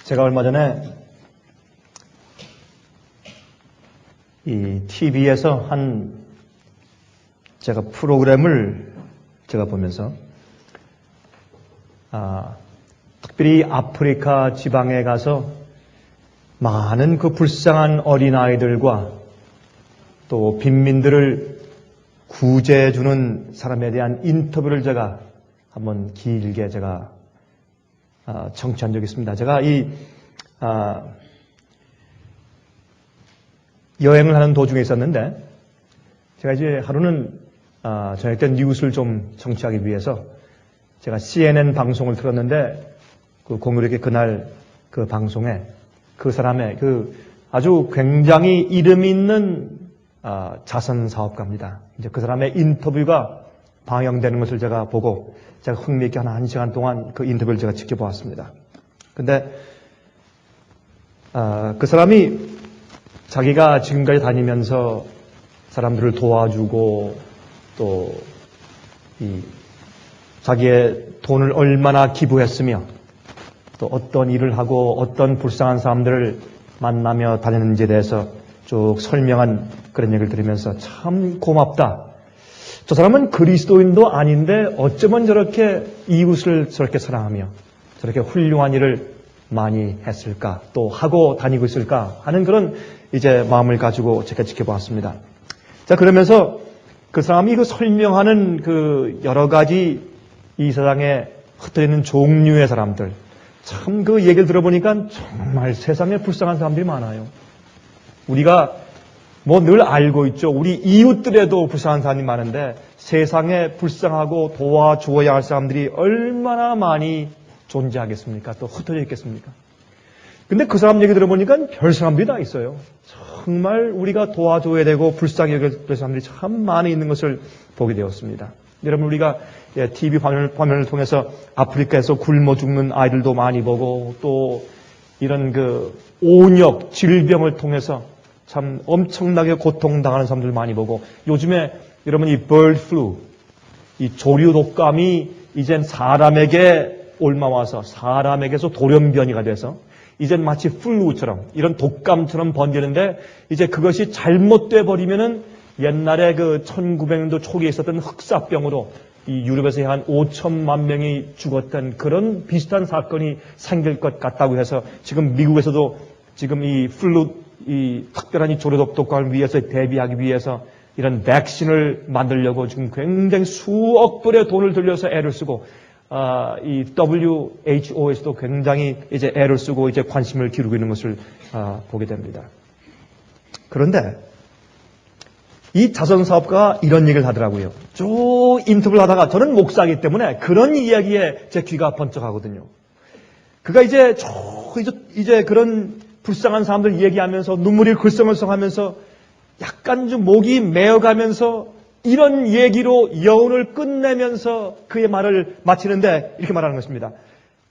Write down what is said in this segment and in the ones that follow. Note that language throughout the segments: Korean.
제가 얼마 전에 이 TV에서 제가 프로그램을 제가 보면서 특별히 아프리카 지방에 가서 많은 그 불쌍한 어린아이들과 또 빈민들을 구제해주는 사람에 대한 인터뷰를 제가 한번 길게 제가 청취한 적이 있습니다. 제가 여행을 하는 도중에 있었는데 제가 이제 하루는 저녁 때 뉴스를 좀 청취하기 위해서 제가 CNN 방송을 틀었는데 그 공교롭게 그날 그 방송에 그 사람의 그 아주 굉장히 이름 있는 자선 사업가입니다. 이제 그 사람의 인터뷰가 방영되는 것을 제가 보고 제가 흥미있게 한 시간 동안 그 인터뷰를 제가 지켜보았습니다. 근데 그 사람이 자기가 지금까지 다니면서 사람들을 도와주고 또 자기의 돈을 얼마나 기부했으며 또 어떤 일을 하고 어떤 불쌍한 사람들을 만나며 다녔는지에 대해서 쭉 설명한 그런 얘기를 들으면서 참 고맙다. 저 사람은 그리스도인도 아닌데 어쩌면 저렇게 이웃을 저렇게 사랑하며 저렇게 훌륭한 일을 많이 했을까, 또 하고 다니고 있을까 하는 그런 이제 마음을 가지고 제가 지켜보았습니다. 자, 그러면서 그 사람이 그 설명하는 그 여러 가지 이 세상에 흩어져 있는 종류의 사람들, 참 그 얘기를 들어보니까 정말 세상에 불쌍한 사람들이 많아요. 우리가 뭐 늘 알고 있죠. 우리 이웃들에도 불쌍한 사람이 많은데 세상에 불쌍하고 도와주어야 할 사람들이 얼마나 많이 존재하겠습니까? 또 흩어져 있겠습니까? 근데 그 사람 얘기 들어보니까 별 사람들이 다 있어요. 정말 우리가 도와줘야 되고 불쌍히 여길 사람들이 참 많이 있는 것을 보게 되었습니다. 여러분, 우리가 TV 화면을 통해서 아프리카에서 굶어 죽는 아이들도 많이 보고 또 이런 그 온역, 질병을 통해서 참 엄청나게 고통당하는 사람들 많이 보고 요즘에 여러분 이 bird flu, 이 조류 독감이 이젠 사람에게 옮아와서 사람에게서 돌연변이가 돼서 이젠 마치 플루처럼 이런 독감처럼 번지는데 이제 그것이 잘못돼 버리면은 옛날에 그 1900년도 초기에 있었던 흑사병으로 이 유럽에서 한 5천만 명이 죽었던 그런 비슷한 사건이 생길 것 같다고 해서 지금 미국에서도 지금 이 플루, 이 특별한 이 조류 독감을 위해서 대비하기 위해서 이런 백신을 만들려고 지금 굉장히 수억 불의 돈을 들여서 애를 쓰고 이 WHO에서도 굉장히 이제 애를 쓰고 이제 관심을 기울이고 있는 것을 보게 됩니다. 그런데 이 자선사업가가 이런 얘기를 하더라고요. 쭉 인터뷰를 하다가 저는 목사이기 때문에 그런 이야기에 제 귀가 번쩍하거든요. 그가 이제 그런 불쌍한 사람들 얘기하면서 눈물이 글썽글썽하면서 약간 좀 목이 메어가면서 이런 얘기로 여운을 끝내면서 그의 말을 마치는데 이렇게 말하는 것입니다.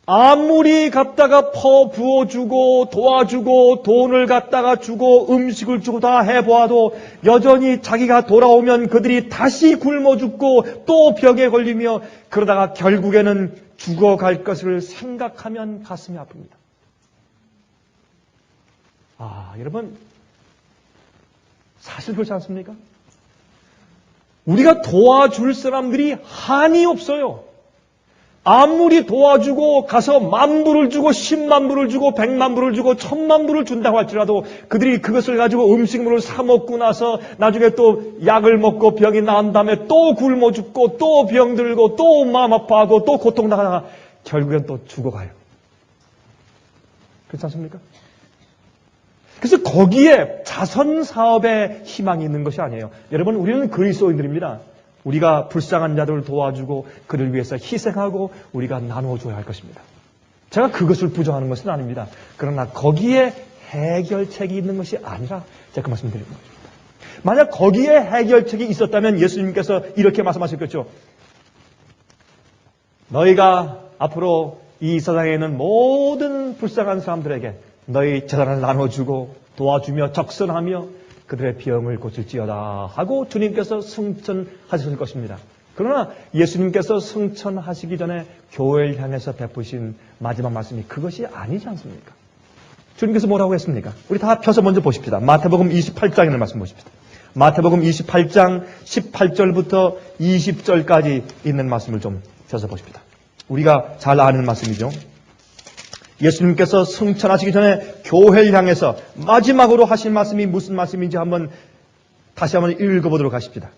아무리 갖다가 부어주고 도와주고 돈을 갖다가 주고 음식을 주고 다 해보아도 여전히 자기가 돌아오면 그들이 다시 굶어 죽고 또 병에 걸리며 그러다가 결국에는 죽어갈 것을 생각하면 가슴이 아픕니다. 여러분, 사실 그렇지 않습니까? 우리가 도와줄 사람들이 한이 없어요. 아무리 도와주고 가서 10,000불을 주고 100,000불을 주고 1,000,000불을 주고 1,000,000불을 준다고 할지라도 그들이 그것을 가지고 음식물을 사 먹고 나서 나중에 또 약을 먹고 병이 나은 다음에 또 굶어 죽고 또 병들고 또 마음 아파하고 또 고통당하다가 결국엔 또 죽어가요. 그렇지 않습니까? 그래서 거기에 자선사업에 희망이 있는 것이 아니에요. 여러분, 우리는 그리스도인들입니다. 우리가 불쌍한 자들을 도와주고 그를 위해서 희생하고 우리가 나눠줘야 할 것입니다. 제가 그것을 부정하는 것은 아닙니다. 그러나 거기에 해결책이 있는 것이 아니라 제가 그 말씀 드리는 것입니다. 만약 거기에 해결책이 있었다면 예수님께서 이렇게 말씀하셨겠죠. 너희가 앞으로 이 세상에 있는 모든 불쌍한 사람들에게 너희 재산을 나눠주고 도와주며 적선하며 그들의 병을 고칠지어다 하고 주님께서 승천하셨을 것입니다. 그러나 예수님께서 승천하시기 전에 교회를 향해서 베푸신 마지막 말씀이 그것이 아니지 않습니까? 주님께서 뭐라고 했습니까? 우리 다 펴서 먼저 보십시다. 마태복음 28장에 있는 말씀 보십시다. 마태복음 28장 18절부터 20절까지 있는 말씀을 좀 펴서 보십시다. 우리가 잘 아는 말씀이죠. 예수님께서 승천하시기 전에 교회를 향해서 마지막으로 하신 말씀이 무슨 말씀인지 다시 한번 읽어보도록 하십시다.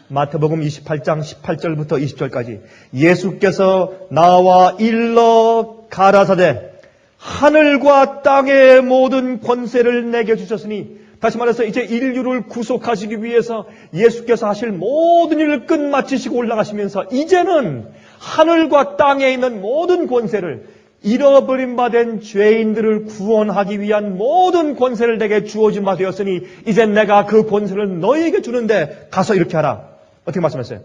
마태복음 28장 18절부터 20절까지 예수께서 나와 일러 가라사대 하늘과 땅의 모든 권세를 내게 주셨으니, 다시 말해서 이제 인류를 구속하시기 위해서 예수께서 하실 모든 일을 끝마치시고 올라가시면서 이제는 하늘과 땅에 있는 모든 권세를, 잃어버린 바 된 죄인들을 구원하기 위한 모든 권세를 내게 주어진 바 되었으니 이제 내가 그 권세를 너희에게 주는데 가서 이렇게 하라. 어떻게 말씀하셨어요?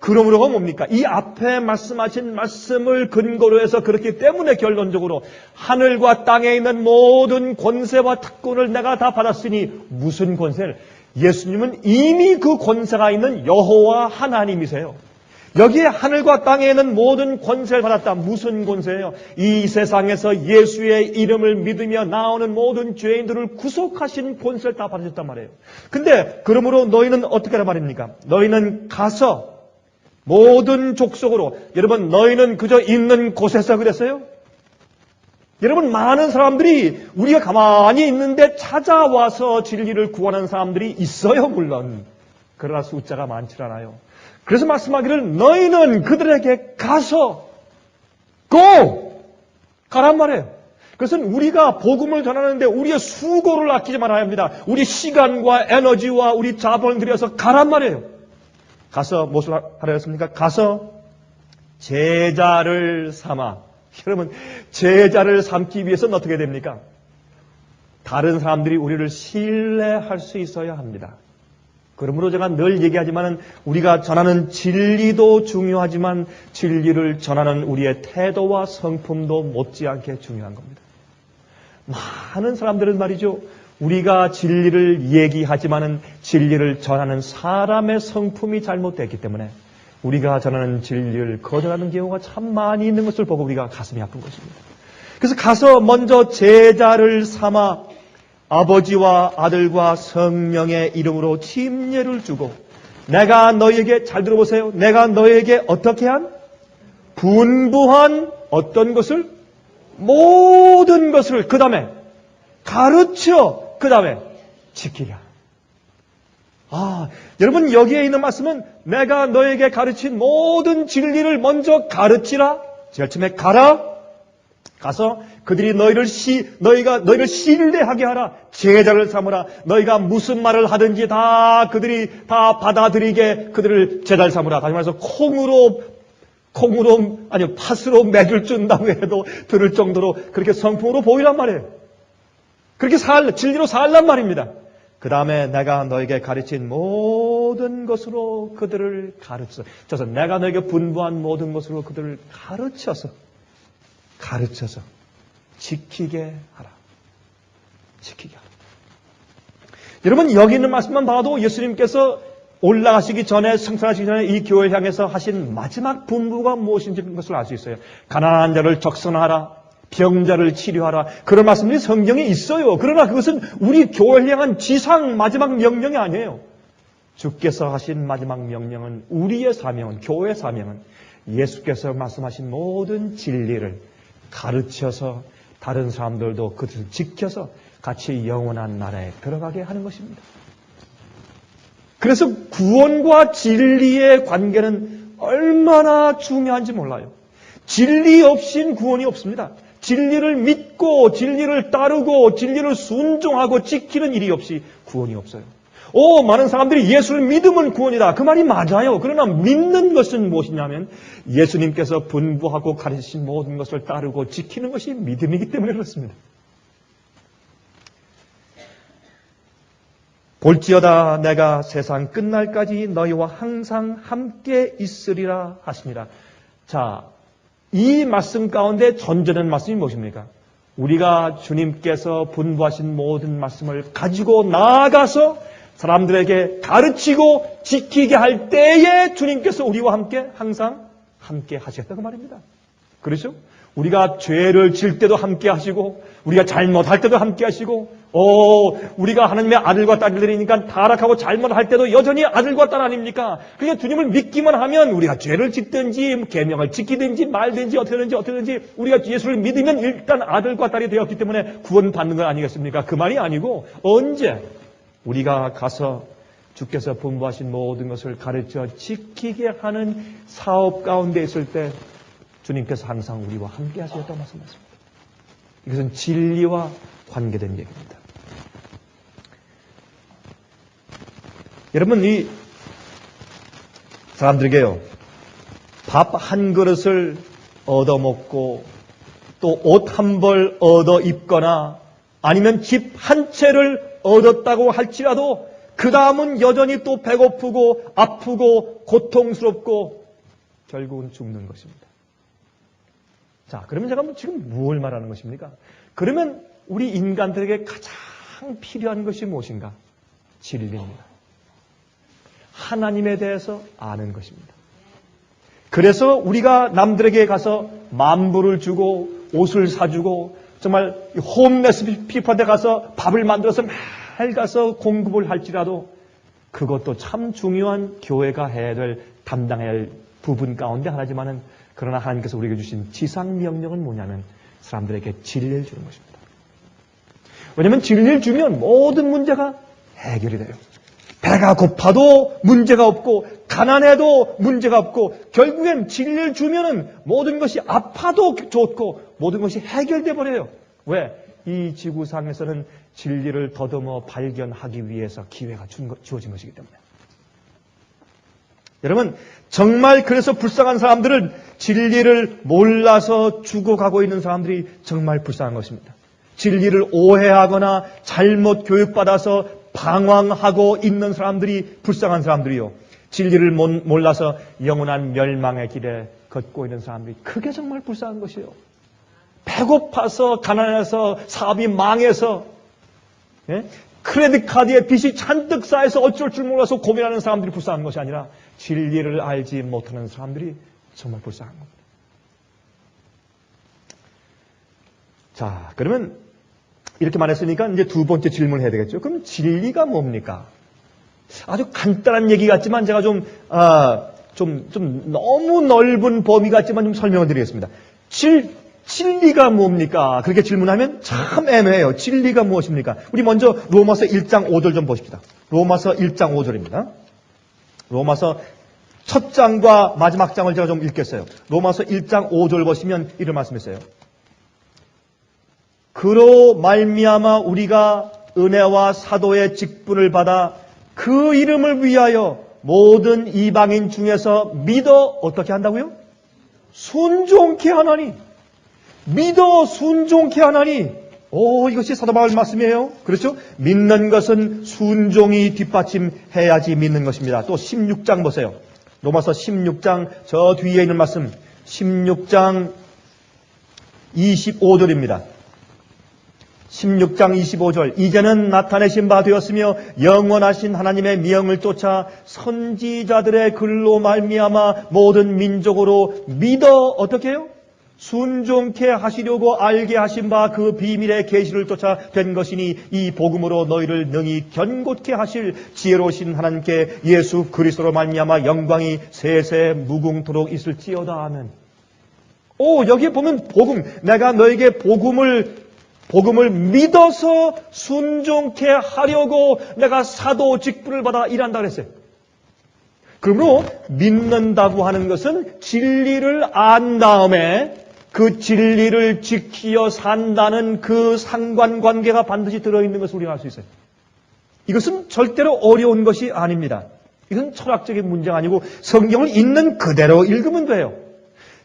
그러므로가 뭡니까? 이 앞에 말씀하신 말씀을 근거로 해서 그렇기 때문에 결론적으로 하늘과 땅에 있는 모든 권세와 특권을 내가 다 받았으니, 무슨 권세를? 예수님은 이미 그 권세가 있는 여호와 하나님이세요. 여기에 하늘과 땅에 있는 모든 권세를 받았다. 무슨 권세예요? 이 세상에서 예수의 이름을 믿으며 나오는 모든 죄인들을 구속하신 권세를 다 받으셨단 말이에요. 근데 그러므로 너희는 어떻게 하란 말입니까? 너희는 가서 모든 족속으로, 여러분 너희는 그저 있는 곳에서 그랬어요? 여러분, 많은 사람들이 우리가 가만히 있는데 찾아와서 진리를 구하는 사람들이 있어요, 물론. 그러나 숫자가 많지 않아요. 그래서 말씀하기를 너희는 그들에게 가서 가란 말이에요. 그것은 우리가 복음을 전하는데 우리의 수고를 아끼지 말아야 합니다. 우리 시간과 에너지와 우리 자본을 들여서 가란 말이에요. 가서 무엇을 하라 했습니까? 가서 제자를 삼아. 여러분, 제자를 삼기 위해서는 어떻게 됩니까? 다른 사람들이 우리를 신뢰할 수 있어야 합니다. 그러므로 제가 늘 얘기하지만 우리가 전하는 진리도 중요하지만 진리를 전하는 우리의 태도와 성품도 못지않게 중요한 겁니다. 많은 사람들은 말이죠, 우리가 진리를 얘기하지만 진리를 전하는 사람의 성품이 잘못됐기 때문에 우리가 전하는 진리를 거절하는 경우가 참 많이 있는 것을 보고 우리가 가슴이 아픈 것입니다. 그래서 가서 먼저 제자를 삼아 아버지와 아들과 성령의 이름으로 침례를 주고, 내가 너희에게, 잘 들어보세요, 내가 너희에게 어떻게 한? 분부한 어떤 것을? 모든 것을, 그 다음에 가르쳐, 그 다음에 지키게 하라. 여러분, 여기에 있는 말씀은 내가 너에게 가르친 모든 진리를 먼저 가르치라. 제일 처음에 가서 그들이 너희를 신뢰하게 하라. 제자를 삼으라. 너희가 무슨 말을 하든지 다 그들이 다 받아들이게 그들을 제자를 삼으라. 다시 말해서 팥으로 맥을 준다고 해도 들을 정도로 그렇게 성품으로 보이란 말이에요. 그렇게 진리로 살란 말입니다. 그 다음에 내가 너에게 가르친 모든 것으로 그들을 가르쳐. 그래서 내가 너에게 분부한 모든 것으로 그들을 가르쳐서 지키게 하라. 지키게 하라. 여러분, 여기 있는 말씀만 봐도 예수님께서 올라가시기 전에, 승천하시기 전에 이 교회를 향해서 하신 마지막 분부가 무엇인지 것을 알 수 있어요. 가난한 자를 적선하라. 병자를 치료하라. 그런 말씀이 성경에 있어요. 그러나 그것은 우리 교회를 향한 지상 마지막 명령이 아니에요. 주께서 하신 마지막 명령은, 우리의 사명은, 교회의 사명은 예수께서 말씀하신 모든 진리를 가르쳐서 다른 사람들도 그것을 지켜서 같이 영원한 나라에 들어가게 하는 것입니다. 그래서 구원과 진리의 관계는 얼마나 중요한지 몰라요. 진리 없인 구원이 없습니다. 진리를 믿고 진리를 따르고 진리를 순종하고 지키는 일이 없이 구원이 없어요. 많은 사람들이 예수를 믿으면 구원이다. 그 말이 맞아요. 그러나 믿는 것은 무엇이냐면 예수님께서 분부하고 가르치신 모든 것을 따르고 지키는 것이 믿음이기 때문에 그렇습니다. 볼지어다 내가 세상 끝날까지 너희와 항상 함께 있으리라 하시니라. 자, 이 말씀 가운데 전제된 말씀이 무엇입니까? 우리가 주님께서 분부하신 모든 말씀을 가지고 나아가서 사람들에게 가르치고 지키게 할 때에 주님께서 우리와 함께 항상 함께 하시겠다고 말입니다. 그렇죠? 우리가 죄를 질 때도 함께 하시고, 우리가 잘못할 때도 함께 하시고, 우리가 하나님의 아들과 딸들이니까 타락하고 잘못할 때도 여전히 아들과 딸 아닙니까? 그러니까 주님을 믿기만 하면 우리가 죄를 짓든지, 계명을 지키든지, 말든지, 어떻게든지, 우리가 예수를 믿으면 일단 아들과 딸이 되었기 때문에 구원받는 건 아니겠습니까? 그 말이 아니고, 언제 우리가 가서 주께서 분부하신 모든 것을 가르쳐 지키게 하는 사업 가운데 있을 때, 주님께서 항상 우리와 함께 하시겠다고 말씀하십니다. 이것은 진리와 관계된 얘기입니다. 여러분, 이 사람들에게요, 밥 한 그릇을 얻어먹고 또 옷 한 벌 얻어 입거나 아니면 집 한 채를 얻었다고 할지라도 그 다음은 여전히 또 배고프고 아프고 고통스럽고 결국은 죽는 것입니다. 자, 그러면 제가 지금 무엇을 말하는 것입니까? 그러면 우리 인간들에게 가장 필요한 것이 무엇인가? 진리입니다. 하나님에 대해서 아는 것입니다. 그래서 우리가 남들에게 가서 만불을 주고 옷을 사주고 정말 홈레스 피퍼한테 가서 밥을 만들어서 매일 가서 공급을 할지라도 그것도 참 중요한 교회가 해야 될, 담당해야 할 부분 가운데 하나지만은, 그러나 하나님께서 우리에게 주신 지상명령은 뭐냐면 사람들에게 진리를 주는 것입니다. 왜냐하면 진리를 주면 모든 문제가 해결이 돼요. 배가 고파도 문제가 없고 가난해도 문제가 없고 결국엔 진리를 주면은 모든 것이 아파도 좋고 모든 것이 해결돼 버려요. 왜? 이 지구상에서는 진리를 더듬어 발견하기 위해서 기회가 주어진 것이기 때문에. 여러분, 정말 그래서 불쌍한 사람들은 진리를 몰라서 죽어가고 있는 사람들이 정말 불쌍한 것입니다. 진리를 오해하거나 잘못 교육받아서 방황하고 있는 사람들이 불쌍한 사람들이요. 진리를 몰라서 영원한 멸망의 길에 걷고 있는 사람들이, 그게 정말 불쌍한 것이에요. 배고파서, 가난해서, 사업이 망해서, 크레딧 카드에 빚이 잔뜩 쌓여서 어쩔 줄 몰라서 고민하는 사람들이 불쌍한 것이 아니라 진리를 알지 못하는 사람들이 정말 불쌍한 겁니다. 자, 그러면 이렇게 말했으니까 이제 두 번째 질문을 해야 되겠죠. 그럼 진리가 뭡니까? 아주 간단한 얘기 같지만 제가 좀 너무 넓은 범위 같지만 좀 설명을 드리겠습니다. 진리가 뭡니까? 그렇게 질문하면 참 애매해요. 진리가 무엇입니까? 우리 먼저 로마서 1장 5절 좀 보십시다. 로마서 1장 5절입니다. 로마서 첫 장과 마지막 장을 제가 좀 읽겠어요. 로마서 1장 5절 보시면 이런 말씀이 있어요. 그로 말미암아 우리가 은혜와 사도의 직분을 받아 그 이름을 위하여 모든 이방인 중에서 믿어 어떻게 한다고요? 순종케 하나니. 믿어 순종케 하나니. 이것이 사도 바울 말씀이에요. 그렇죠? 믿는 것은 순종이 뒷받침해야지 믿는 것입니다. 또 16장 보세요. 로마서 16장 저 뒤에 있는 말씀, 16장 25절입니다. 16장 25절. 이제는 나타내신 바 되었으며 영원하신 하나님의 명을 쫓아 선지자들의 글로 말미암아 모든 민족으로 믿어 어떻게 해요? 순종케 하시려고 알게 하신 바 그 비밀의 계시를 쫓아 된 것이니 이 복음으로 너희를 능히 견고케 하실 지혜로우신 하나님께 예수 그리스도로 말미암아 영광이 세세 무궁토록 있을지어다. 아멘. 여기에 보면 복음, 내가 너에게 복음을 믿어서 순종케 하려고 내가 사도 직분을 받아 일한다 그랬어요. 그러므로 믿는다고 하는 것은 진리를 안 다음에 그 진리를 지키어 산다는 그 상관관계가 반드시 들어있는 것을 우리가 알 수 있어요. 이것은 절대로 어려운 것이 아닙니다. 이건 철학적인 문제가 아니고 성경을 있는 그대로 읽으면 돼요.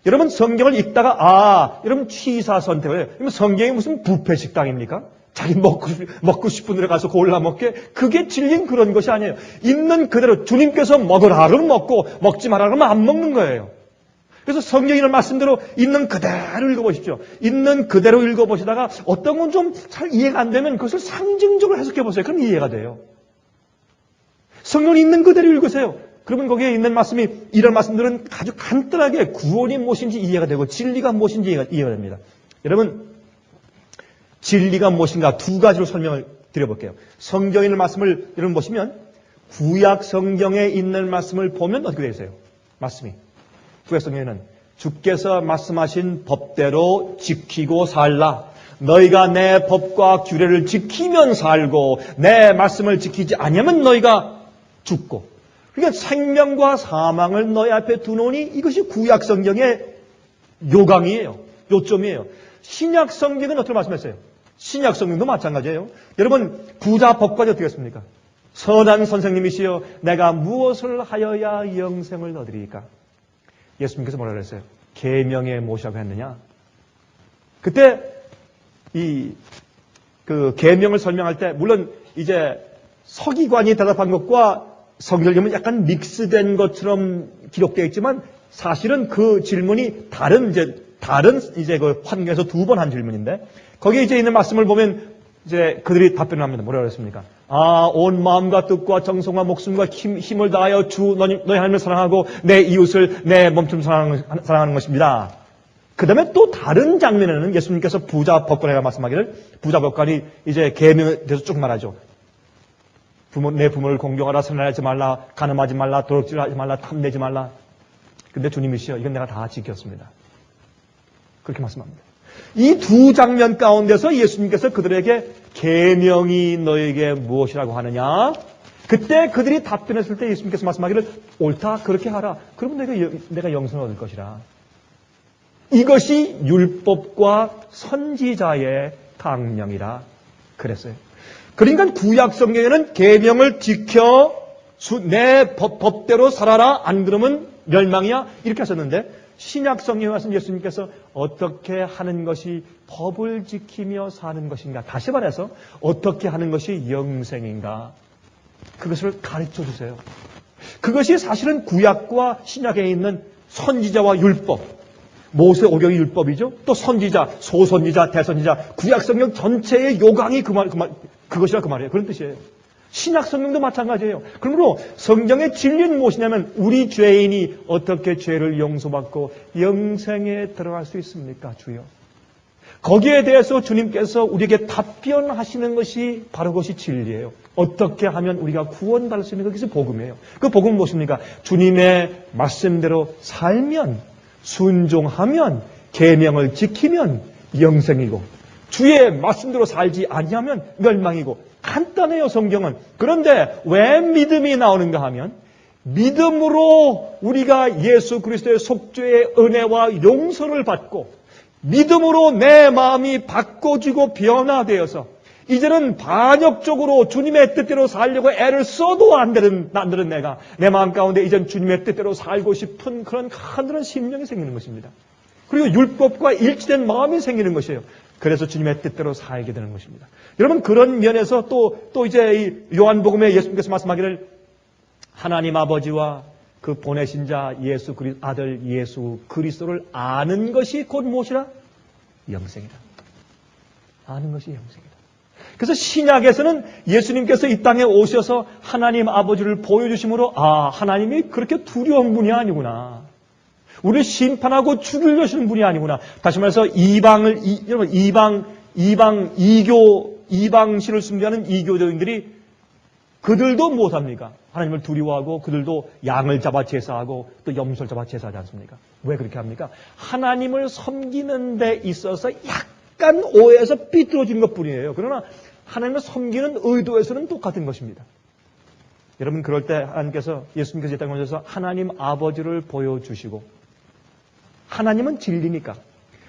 여러분 성경을 읽다가 여러분 취사 선택을 해요. 그러면 성경이 무슨 뷔페 식당입니까? 자기 먹고 싶은 데로 가서 골라 먹게. 그게 진리는 그런 것이 아니에요. 있는 그대로 주님께서 먹으라 그러면 먹고 먹지 마라 그러면 안 먹는 거예요. 그래서 성경이라는 말씀대로 있는 그대로 읽어보십시오. 있는 그대로 읽어보시다가 어떤 건 좀 잘 이해가 안 되면 그것을 상징적으로 해석해 보세요. 그럼 이해가 돼요. 성경을 있는 그대로 읽으세요. 그러면 거기에 있는 말씀이, 이런 말씀들은 아주 간단하게 구원이 무엇인지 이해가 되고 진리가 무엇인지 이해가 됩니다. 여러분, 진리가 무엇인가 두 가지로 설명을 드려볼게요. 성경에 있는 말씀을 여러분 보시면 구약 성경에 있는 말씀을 보면 어떻게 되세요? 말씀이 구약 성경에는 주께서 말씀하신 법대로 지키고 살라. 너희가 내 법과 규례를 지키면 살고 내 말씀을 지키지 아니하면 너희가 죽고. 그러니까 생명과 사망을 너희 앞에 두노니 이것이 구약 성경의 요강이에요. 요점이에요. 신약 성경은 어떻게 말씀했어요? 신약 성경도 마찬가지예요. 여러분, 부자 법관이 어떻게 했습니까? 선한 선생님이시여 내가 무엇을 하여야 영생을 얻으리까? 예수님께서 뭐라 그랬어요? 계명에 무엇이라고 했느냐? 그때 그 계명을 설명할 때 물론 이제 서기관이 대답한 것과 성경을 보면 약간 믹스된 것처럼 기록되어 있지만 사실은 그 질문이 다른 이제 그 환경에서 두 번 한 질문인데 거기에 이제 있는 말씀을 보면 이제 그들이 답변을 합니다. 뭐라고 했습니까? 온 마음과 뜻과 정성과 목숨과 힘을 다하여 주 너희 하나님을 사랑하고 내 이웃을 내 몸처럼 사랑하는 것입니다. 그 다음에 또 다른 장면에는 예수님께서 부자 법관에게 말씀하기를 부자 법관이 이제 계명에 대해서 쭉 말하죠. 내 부모를 공경하라, 살인하지 말라, 간음하지 말라, 도둑질하지 말라, 탐내지 말라. 근데 주님이시여 이건 내가 다 지켰습니다. 그렇게 말씀합니다. 이 두 장면 가운데서 예수님께서 그들에게 계명이 너에게 무엇이라고 하느냐? 그때 그들이 답변했을 때 예수님께서 말씀하기를 옳다 그렇게 하라. 그러면 내가 영생을 얻을 것이라. 이것이 율법과 선지자의 강령이라 그랬어요. 그러니까 구약 성경에는 계명을 지켜 내 법대로 살아라 안 그러면 멸망이야 이렇게 하셨는데 신약 성경에 와서 예수님께서 어떻게 하는 것이 법을 지키며 사는 것인가 다시 말해서 어떻게 하는 것이 영생인가 그것을 가르쳐 주세요. 그것이 사실은 구약과 신약에 있는 선지자와 율법 모세 오경의 율법이죠. 또 선지자, 소선지자, 대선지자 구약 성경 전체의 요강이 그것이라 그 말이에요. 그런 뜻이에요. 신약 성경도 마찬가지예요. 그러므로 성경의 진리는 무엇이냐면 우리 죄인이 어떻게 죄를 용서받고 영생에 들어갈 수 있습니까? 주여. 거기에 대해서 주님께서 우리에게 답변하시는 것이 바로 그것이 진리예요. 어떻게 하면 우리가 구원받을 수 있는 것이 복음이에요. 그 복음은 무엇입니까? 주님의 말씀대로 살면 순종하면 계명을 지키면 영생이고 주의 말씀대로 살지 아니하면 멸망이고 간단해요 성경은. 그런데 왜 믿음이 나오는가 하면 믿음으로 우리가 예수 그리스도의 속죄의 은혜와 용서를 받고 믿음으로 내 마음이 바꿔지고 변화되어서 이제는 반역적으로 주님의 뜻대로 살려고 애를 써도 안 되는 내가 내 마음 가운데 이제는 주님의 뜻대로 살고 싶은 그런 하늘은 심령이 생기는 것입니다. 그리고 율법과 일치된 마음이 생기는 것이에요. 그래서 주님의 뜻대로 살게 되는 것입니다. 여러분 그런 면에서 또 이제 이 요한복음에 예수님께서 말씀하기를 하나님 아버지와 그 보내신 자 아들 예수 그리스도를 아는 것이 곧 무엇이라? 영생이다. 아는 것이 영생이다. 그래서 신약에서는 예수님께서 이 땅에 오셔서 하나님 아버지를 보여주심으로 하나님이 그렇게 두려운 분이 아니구나. 우리를 심판하고 죽이려시는 분이 아니구나. 다시 말해서 이방신을 숭배하는 이교도인들이 그들도 무엇합니까? 하나님을 두려워하고 그들도 양을 잡아 제사하고 또 염소를 잡아 제사하지 않습니까? 왜 그렇게 합니까? 하나님을 섬기는 데 있어서 약간 오해해서 삐뚤어진 것뿐이에요. 그러나 하나님을 섬기는 의도에서는 똑같은 것입니다. 여러분 그럴 때 하나님께서 예수님께서 이 땅에 오셔서 하나님 아버지를 보여주시고 하나님은 진리니까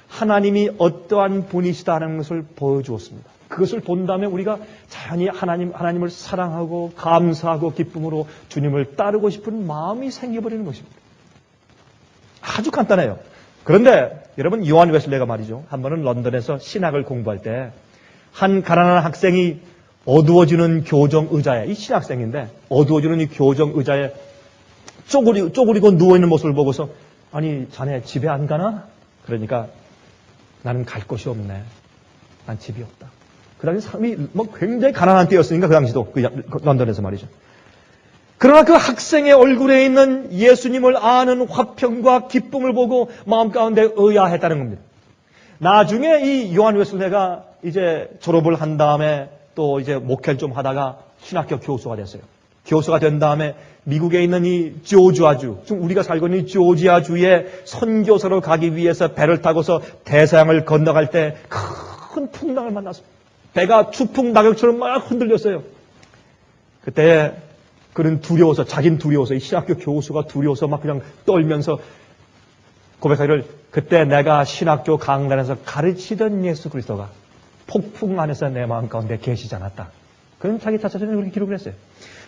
하나님이 어떠한 분이시다 하는 것을 보여주었습니다. 그것을 본 다음에 우리가 자연히 하나님을 사랑하고 감사하고 기쁨으로 주님을 따르고 싶은 마음이 생겨버리는 것입니다. 아주 간단해요. 그런데 여러분 요한 웨슬레가 말이죠. 한 번은 런던에서 신학을 공부할 때 한 가난한 학생이 어두워지는 교정 의자에 이 신학생인데 어두워지는 이 교정 의자에 쪼그리고 누워있는 모습을 보고서 아니 자네 집에 안 가나? 그러니까 나는 갈 곳이 없네. 난 집이 없다. 그 당시 사람이 굉장히 가난한 때였으니까 그 당시도 런던에서 말이죠. 그러나 그 학생의 얼굴에 있는 예수님을 아는 화평과 기쁨을 보고 마음 가운데 의아했다는 겁니다. 나중에 이 요한 웨슬레가 이제 졸업을 한 다음에 또 이제 목회를 좀 하다가 신학교 교수가 됐어요. 교수가 된 다음에 미국에 있는 이 조지아주, 지금 우리가 살고 있는 이 조지아주에 선교사로 가기 위해서 배를 타고서 대서양을 건너갈 때 큰 풍랑을 만났습니다. 배가 추풍 낙엽처럼 막 흔들렸어요. 그때 그는 두려워서, 자긴 두려워서, 이 신학교 교수가 두려워서 막 그냥 떨면서 고백하기를, 그때 내가 신학교 강단에서 가르치던 예수 그리스도가 폭풍 안에서 내 마음 가운데 계시지 않았다. 그는 자기 자신을 그렇게 기록을 했어요.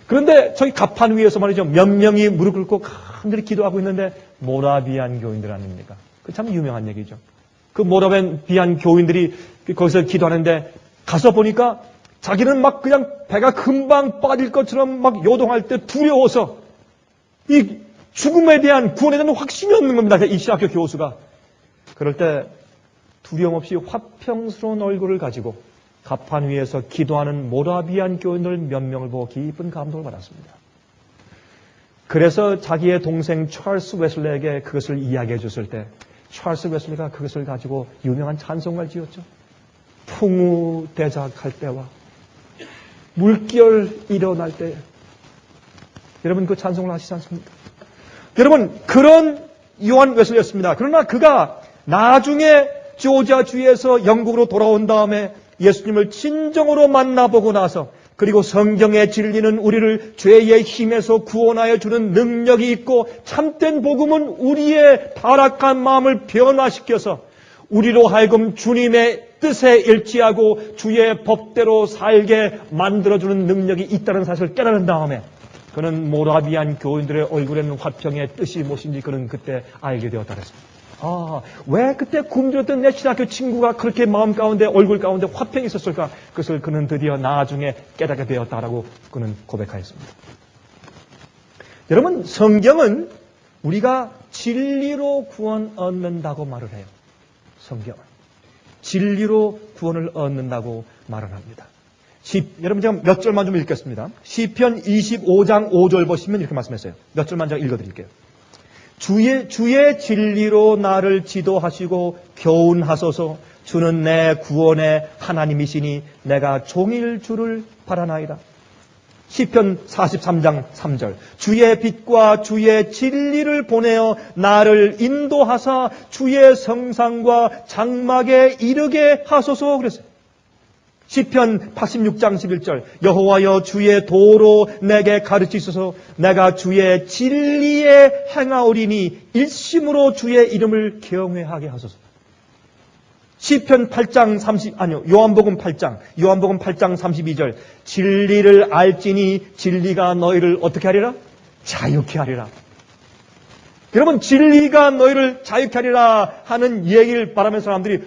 그런데 저기 가판 위에서 말이죠, 몇 명이 무릎 꿇고 간절히 기도하고 있는데 모라비안 교인들 아닙니까? 그 참 유명한 얘기죠. 그 모라비안 교인들이 거기서 기도하는데 가서 보니까 자기는 막 그냥 배가 금방 빠질 것처럼 막 요동할 때 두려워서 이 죽음에 대한, 구원에 대한 확신이 없는 겁니다. 이 신학교 교수가. 그럴 때 두려움 없이 화평스러운 얼굴을 가지고 가판 위에서 기도하는 모라비안 교인들 몇 명을 보고 깊은 감동을 받았습니다. 그래서 자기의 동생 찰스 웨슬레에게 그것을 이야기해 줬을 때 찰스 웨슬레가 그것을 가지고 유명한 찬송가를 지었죠. 풍우대작할 때와 물결 일어날 때. 여러분 그 찬송을 아시지 않습니까? 여러분 그런 요한 웨슬레였습니다. 그러나 그가 나중에 조지아주에서 영국으로 돌아온 다음에 예수님을 진정으로 만나보고 나서, 그리고 성경의 진리는 우리를 죄의 힘에서 구원하여 주는 능력이 있고 참된 복음은 우리의 타락한 마음을 변화시켜서 우리로 하여금 주님의 뜻에 일치하고 주의 법대로 살게 만들어주는 능력이 있다는 사실을 깨달은 다음에 그는 모라비안 교인들의 얼굴에는 화평의 뜻이 무엇인지 그는 그때 알게 되었다 그랬습니다. 왜 그때 굶주렸던 내 신학교 친구가 그렇게 마음 가운데, 얼굴 가운데 화평이 있었을까? 그것을 그는 드디어 나중에 깨닫게 되었다라고 그는 고백하였습니다. 여러분, 성경은 우리가 진리로 구원 얻는다고 말을 해요. 성경은 진리로 구원을 얻는다고 말을 합니다. 여러분 제가 몇 절만 좀 읽겠습니다. 시편 25장 5절 보시면 이렇게 말씀했어요. 몇 절만 제가 읽어드릴게요. 주의 진리로 나를 지도하시고 교훈하소서. 주는 내 구원의 하나님이시니 내가 종일 주를 바라나이다. 시편 43장 3절. 주의 빛과 주의 진리를 보내어 나를 인도하사 주의 성상과 장막에 이르게 하소서 그랬어요. 시편 86장 11절. 여호와여 주의 도로 내게 가르치소서. 내가 주의 진리에 행하오리니 일심으로 주의 이름을 경외하게 하소서. 시편 8장 요한복음 8장 32절. 진리를 알지니 진리가 너희를 어떻게 하리라? 자유케 하리라. 여러분, 진리가 너희를 자유케 하리라 하는 얘기를 바라면 사람들이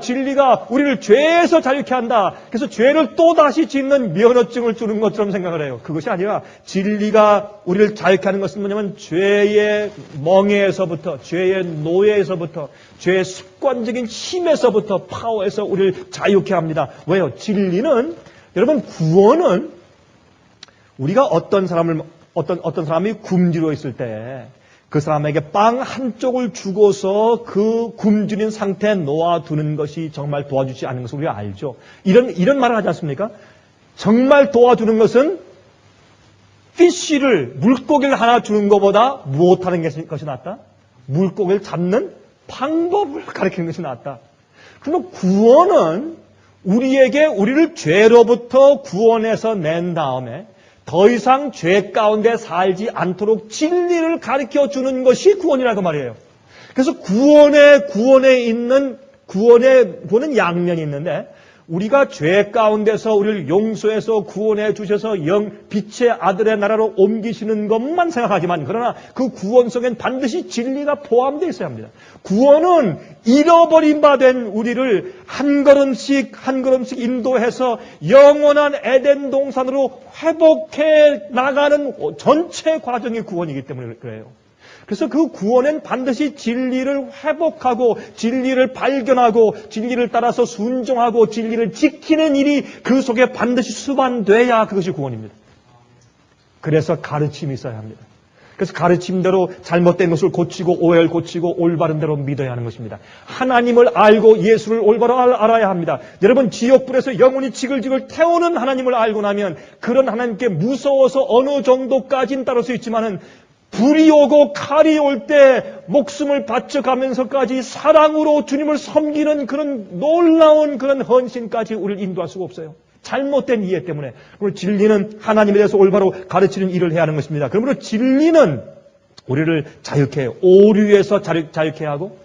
진리가 우리를 죄에서 자유케 한다. 그래서 죄를 또다시 짓는 면허증을 주는 것처럼 생각을 해요. 그것이 아니라 진리가 우리를 자유케 하는 것은 뭐냐면 죄의 멍에서부터, 죄의 노예에서부터, 죄의 습관적인 힘에서부터, 파워에서 우리를 자유케 합니다. 왜요? 진리는, 여러분, 구원은 우리가 어떤 사람이 굶주려 있을 때 그 사람에게 빵 한쪽을 주고서 그 굶주린 상태에 놓아두는 것이 정말 도와주지 않는 것을 우리가 알죠. 이런 말을 하지 않습니까? 정말 도와주는 것은 물고기를 하나 주는 것보다 무엇하는 것이 낫다? 물고기를 잡는 방법을 가르치는 것이 낫다. 그러면 구원은 우리를 죄로부터 구원해서 낸 다음에 더 이상 죄 가운데 살지 않도록 진리를 가르쳐 주는 것이 구원이라고 말이에요. 그래서 구원은 양면이 있는데, 우리가 죄 가운데서 우리를 용서해서 구원해 주셔서 빛의 아들의 나라로 옮기시는 것만 생각하지만, 그러나 그 구원 속엔 반드시 진리가 포함되어 있어야 합니다. 구원은 잃어버린 바 된 우리를 한 걸음씩 인도해서 영원한 에덴 동산으로 회복해 나가는 전체 과정이 구원이기 때문에 그래요. 그래서 그 구원은 반드시 진리를 회복하고 진리를 발견하고 진리를 따라서 순종하고 진리를 지키는 일이 그 속에 반드시 수반돼야 그것이 구원입니다. 그래서 가르침이 있어야 합니다. 그래서 가르침대로 잘못된 것을 고치고 오해를 고치고 올바른 대로 믿어야 하는 것입니다. 하나님을 알고 예수를 올바로 알아야 합니다. 여러분, 지옥불에서 영원히 지글지글 태우는 하나님을 알고 나면 그런 하나님께 무서워서 어느 정도까지는 따를 수 있지만은 불이 오고 칼이 올 때 목숨을 바쳐가면서까지 사랑으로 주님을 섬기는 그런 놀라운 그런 헌신까지 우리를 인도할 수가 없어요. 잘못된 이해 때문에. 그리고 진리는 하나님에 대해서 올바로 가르치는 일을 해야 하는 것입니다. 그러므로 진리는 우리를 자유케 해요. 오류에서 자유케 하고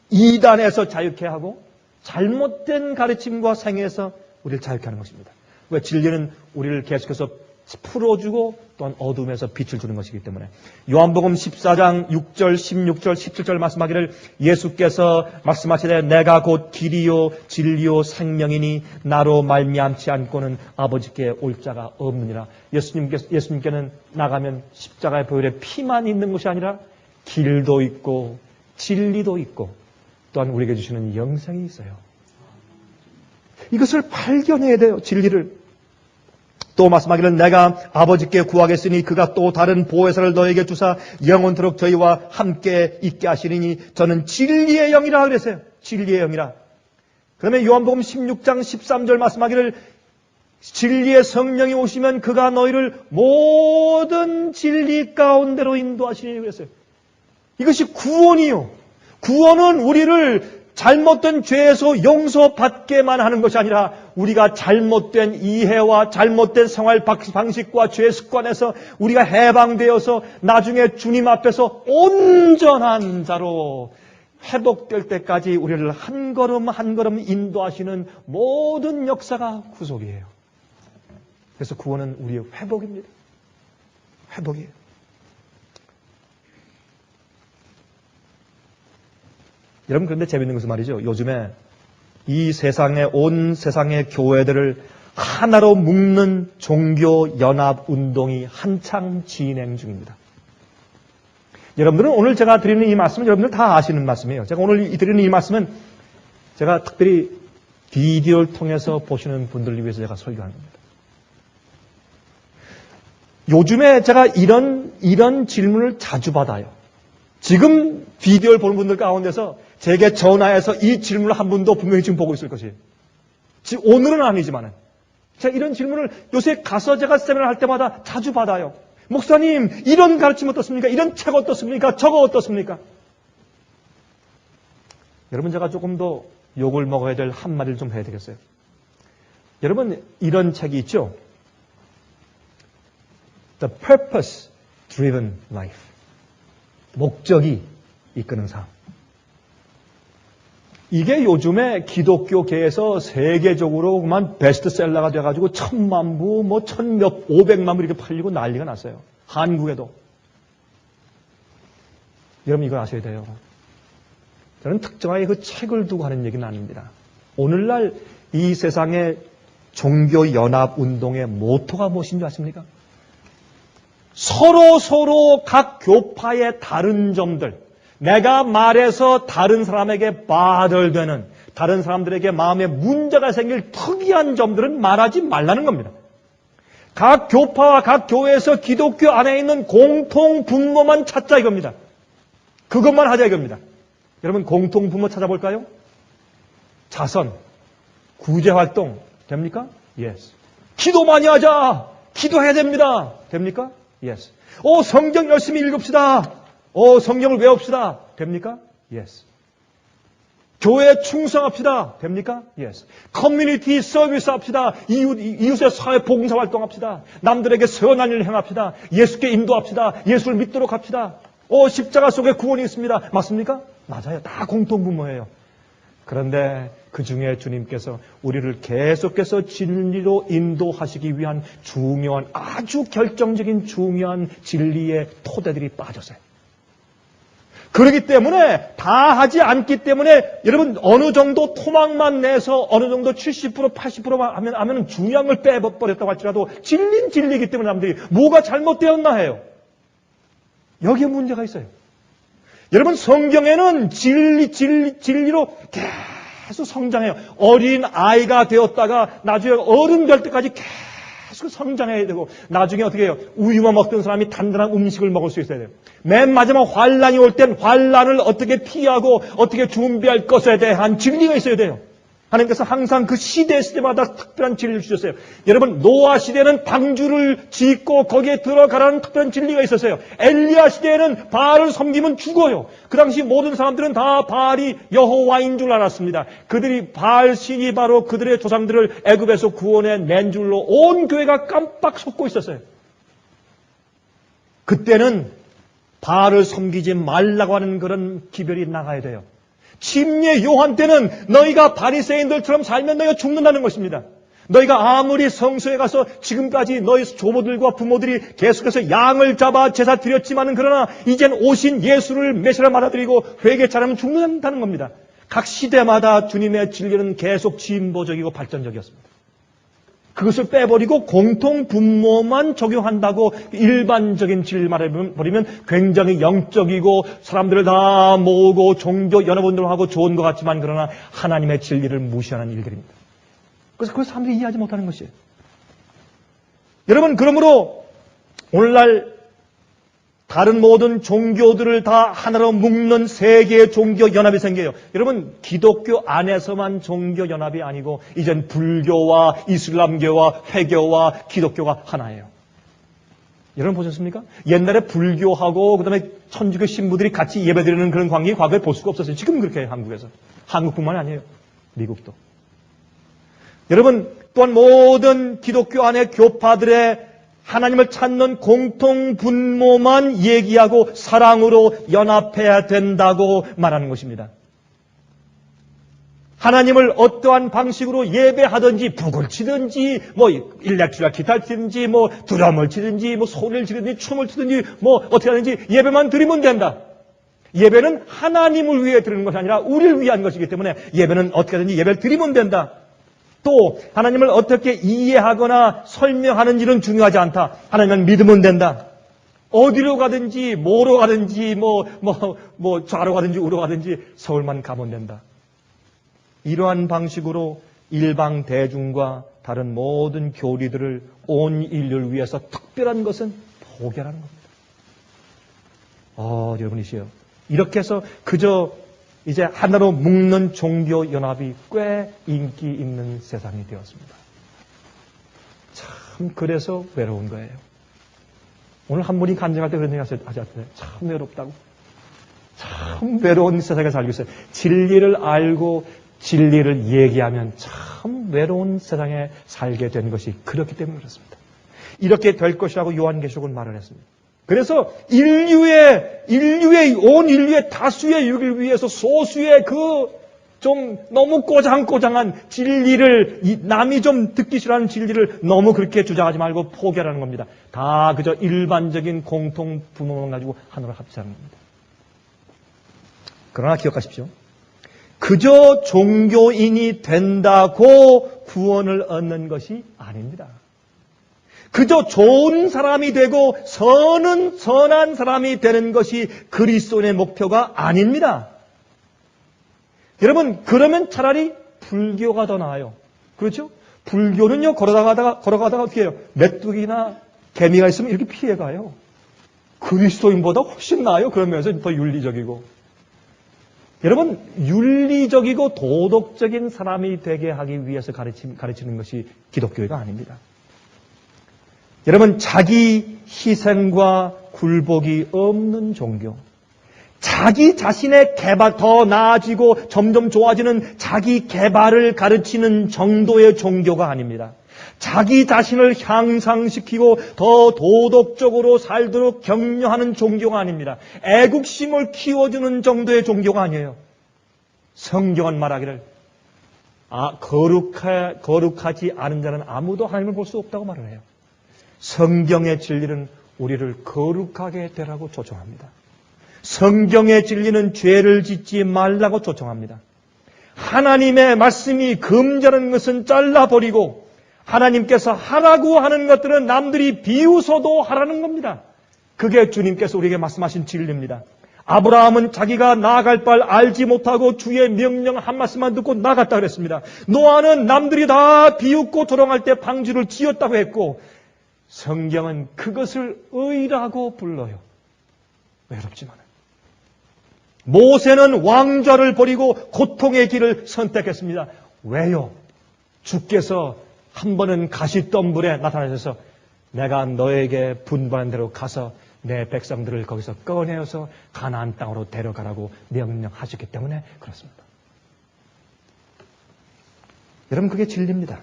이단에서 자유케 하고 잘못된 가르침과 생애에서 우리를 자유케 하는 것입니다. 왜? 진리는 우리를 계속해서 풀어주고 또한 어둠에서 빛을 주는 것이기 때문에. 요한복음 14장 6절, 16절, 17절 말씀하기를 예수께서 말씀하시되 내가 곧 길이요 진리요 생명이니 나로 말미암지 않고는 아버지께 올 자가 없느니라. 예수님께는 나가면 십자가의 보혈에 피만 있는 것이 아니라 길도 있고 진리도 있고 또한 우리에게 주시는 영생이 있어요. 이것을 발견해야 돼요. 진리를. 또 말씀하기를 내가 아버지께 구하겠으니 그가 또 다른 보혜사를 너에게 주사 영원토록 저희와 함께 있게 하시리니 저는 진리의 영이라 그랬어요. 진리의 영이라. 그다음에 요한복음 16장 13절 말씀하기를 진리의 성령이 오시면 그가 너희를 모든 진리 가운데로 인도하시리니 그랬어요. 이것이 구원이요. 구원은 우리를 잘못된 죄에서 용서받게만 하는 것이 아니라 우리가 잘못된 이해와 잘못된 생활 방식과 죄 습관에서 우리가 해방되어서 나중에 주님 앞에서 온전한 자로 회복될 때까지 우리를 한 걸음 한 걸음 인도하시는 모든 역사가 구속이에요. 그래서 구원은 우리의 회복입니다. 회복이에요. 여러분, 그런데 재밌는 것은 말이죠. 요즘에 이 세상에, 온 세상의 교회들을 하나로 묶는 종교 연합 운동이 한창 진행 중입니다. 여러분들은 오늘 제가 드리는 이 말씀은 여러분들 다 아시는 말씀이에요. 제가 오늘 드리는 이 말씀은 제가 특별히 비디오를 통해서 보시는 분들을 위해서 제가 설교하는 겁니다. 요즘에 제가 이런 질문을 자주 받아요. 지금 비디오를 보는 분들 가운데서 제게 전화해서 이 질문을 한 분도 분명히 지금 보고 있을 것이에요. 지금 오늘은 아니지만은. 제가 이런 질문을 요새 가서 제가 세미나를 할 때마다 자주 받아요. 목사님, 이런 가르침 어떻습니까? 이런 책 어떻습니까? 저거 어떻습니까? 여러분, 제가 조금 더 욕을 먹어야 될 한마디를 좀 해야 되겠어요. 여러분, 이런 책이 있죠? The Purpose Driven Life. 목적이 이끄는 삶. 이게 요즘에 기독교계에서 세계적으로 그만 베스트셀러가 돼가지고 1000만 부, 500만 부 이렇게 팔리고 난리가 났어요. 한국에도. 여러분, 이걸 아셔야 돼요. 저는 특정하게 그 책을 두고 하는 얘기는 아닙니다. 오늘날 이 세상의 종교연합운동의 모토가 무엇인 줄 아십니까? 서로 각 교파의 다른 점들, 내가 말해서 다른 사람에게 바들되는, 다른 사람들에게 마음에 문제가 생길 특이한 점들은 말하지 말라는 겁니다. 각 교파와 각 교회에서 기독교 안에 있는 공통 분모만 찾자 이겁니다. 그것만 하자 이겁니다. 여러분, 공통 분모 찾아볼까요? 자선, 구제활동 됩니까? Yes. 기도 많이 하자. 기도해야 됩니다. 됩니까? Yes. 성경 열심히 읽읍시다. 성경을 외웁시다. 됩니까? Yes. 교회에 충성합시다. 됩니까? Yes. 커뮤니티 서비스 합시다. 이웃의 사회 봉사 활동합시다. 남들에게 선한 일을 행합시다. 예수께 인도합시다. 예수를 믿도록 합시다. 십자가 속에 구원이 있습니다. 맞습니까? 맞아요. 다 공통분모예요. 그런데 그 중에 주님께서 우리를 계속해서 진리로 인도하시기 위한 중요한, 아주 결정적인 중요한 진리의 토대들이 빠졌어요. 그렇기 때문에 다 하지 않기 때문에 여러분, 어느 정도 토막만 내서 어느 정도 70% 80%만 하면 중요한 걸 빼버렸다고 할지라도 진리는 진리이기 때문에 사람들이 뭐가 잘못되었나 해요. 여기에 문제가 있어요. 여러분, 성경에는 진리로 계속 성장해요. 어린 아이가 되었다가 나중에 어른 될 때까지 계속 성장해야 되고 나중에 어떻게 해요? 우유만 먹던 사람이 단단한 음식을 먹을 수 있어야 돼요. 맨 마지막 환란이 올 땐 환란을 어떻게 피하고 어떻게 준비할 것에 대한 진리가 있어야 돼요. 하나님께서 항상 그 시대마다 특별한 진리를 주셨어요. 여러분, 노아 시대는 방주를 짓고 거기에 들어가라는 특별한 진리가 있었어요. 엘리야 시대에는 바알을 섬기면 죽어요. 그 당시 모든 사람들은 다 바알이 여호와인 줄 알았습니다. 그들이 바알 신이 바로 그들의 조상들을 애굽에서 구원해 낸 줄로 온 교회가 깜빡 속고 있었어요. 그때는 바알을 섬기지 말라고 하는 그런 기별이 나가야 돼요. 침례 요한 때는 너희가 바리새인들처럼 살면 너희가 죽는다는 것입니다. 너희가 아무리 성소에 가서 지금까지 너희 조부들과 부모들이 계속해서 양을 잡아 제사 드렸지만은 그러나 이젠 오신 예수를 메시아로 받아들이고 회개 잘하면 죽는다는 겁니다. 각 시대마다 주님의 진리는 계속 진보적이고 발전적이었습니다. 그것을 빼버리고 공통 분모만 적용한다고 일반적인 진리를 말해버리면 굉장히 영적이고 사람들을 다 모으고 종교 연합운동을 하고 좋은 것 같지만 그러나 하나님의 진리를 무시하는 일들입니다. 그래서 그걸 사람들이 이해하지 못하는 것이에요. 여러분, 그러므로 오늘날 다른 모든 종교들을 다 하나로 묶는 세계의 종교 연합이 생겨요. 여러분, 기독교 안에서만 종교 연합이 아니고 이젠 불교와 이슬람교와 회교와 기독교가 하나예요. 여러분 보셨습니까? 옛날에 불교하고 그다음에 천주교 신부들이 같이 예배드리는 그런 광경이 과거에 볼 수가 없었어요. 지금 그렇게 해요, 한국에서. 한국뿐만 아니에요. 미국도. 여러분, 또한 모든 기독교 안의 교파들의 하나님을 찾는 공통 분모만 얘기하고 사랑으로 연합해야 된다고 말하는 것입니다. 하나님을 어떠한 방식으로 예배하든지 북을 치든지 뭐 일렉트리아 기타를 치든지 뭐 드럼을 치든지 뭐 소리를 지르든지 춤을 추든지 뭐 어떻게 하든지 예배만 드리면 된다. 예배는 하나님을 위해 드리는 것이 아니라 우리를 위한 것이기 때문에 예배는 어떻게 하든지 예배를 드리면 된다. 또 하나님을 어떻게 이해하거나 설명하는 일은 중요하지 않다. 하나님은 믿으면 된다. 어디로 가든지 뭐로 가든지 뭐 좌로 가든지 우로 가든지 서울만 가면 된다. 이러한 방식으로 일방 대중과 다른 모든 교리들을 온 인류를 위해서 특별한 것은 포기하라는 겁니다. 여러분이시여. 이렇게 해서 그저 이제 하나로 묶는 종교 연합이 꽤 인기 있는 세상이 되었습니다. 참 그래서 외로운 거예요. 오늘 한 분이 간증할 때 그런 얘기 하셨잖아요. 참 외롭다고. 참 외로운 세상에 살고 있어요. 진리를 알고 진리를 얘기하면 참 외로운 세상에 살게 된 것이 그렇기 때문에 그렇습니다. 이렇게 될 것이라고 요한계시록은 말을 했습니다. 그래서 온 인류의 다수의 유익을 위해서 소수의 좀 너무 꼬장꼬장한 진리를, 남이 좀 듣기 싫어하는 진리를 너무 그렇게 주장하지 말고 포기하라는 겁니다. 다 그저 일반적인 공통 분모만 가지고 하나로 합치자는 겁니다. 그러나 기억하십시오. 그저 종교인이 된다고 구원을 얻는 것이 아닙니다. 그저 좋은 사람이 되고 선한 사람이 되는 것이 그리스도인의 목표가 아닙니다. 여러분, 그러면 차라리 불교가 더 나아요. 그렇죠? 불교는요, 걸어가다가 어떻게 해요? 메뚜기나 개미가 있으면 이렇게 피해가요. 그리스도인보다 훨씬 나아요. 그러면서 더 윤리적이고. 여러분, 윤리적이고 도덕적인 사람이 되게 하기 위해서 가르치는 것이 기독교가 아닙니다. 여러분, 자기 희생과 굴복이 없는 종교, 자기 자신의 개발, 더 나아지고 점점 좋아지는 자기 개발을 가르치는 정도의 종교가 아닙니다. 자기 자신을 향상시키고 더 도덕적으로 살도록 격려하는 종교가 아닙니다. 애국심을 키워주는 정도의 종교가 아니에요. 성경은 말하기를 거룩하지 않은 자는 아무도 하나님을 볼 수 없다고 말을 해요. 성경의 진리는 우리를 거룩하게 되라고 초청합니다. 성경의 진리는 죄를 짓지 말라고 초청합니다. 하나님의 말씀이 금지하는 것은 잘라버리고 하나님께서 하라고 하는 것들은 남들이 비웃어도 하라는 겁니다. 그게 주님께서 우리에게 말씀하신 진리입니다. 아브라함은 자기가 나아갈 바를 알지 못하고 주의 명령 한 말씀만 듣고 나갔다 그랬습니다. 노아는 남들이 다 비웃고 조롱할 때 방주를 지었다고 했고, 성경은 그것을 의라고 불러요. 외롭지만. 모세는 왕좌를 버리고 고통의 길을 선택했습니다. 왜요? 주께서 한 번은 가시덤불에 나타나셔서 내가 너에게 분부한 대로 가서 내 백성들을 거기서 꺼내어서 가나안 땅으로 데려가라고 명령하셨기 때문에 그렇습니다. 여러분, 그게 진리입니다.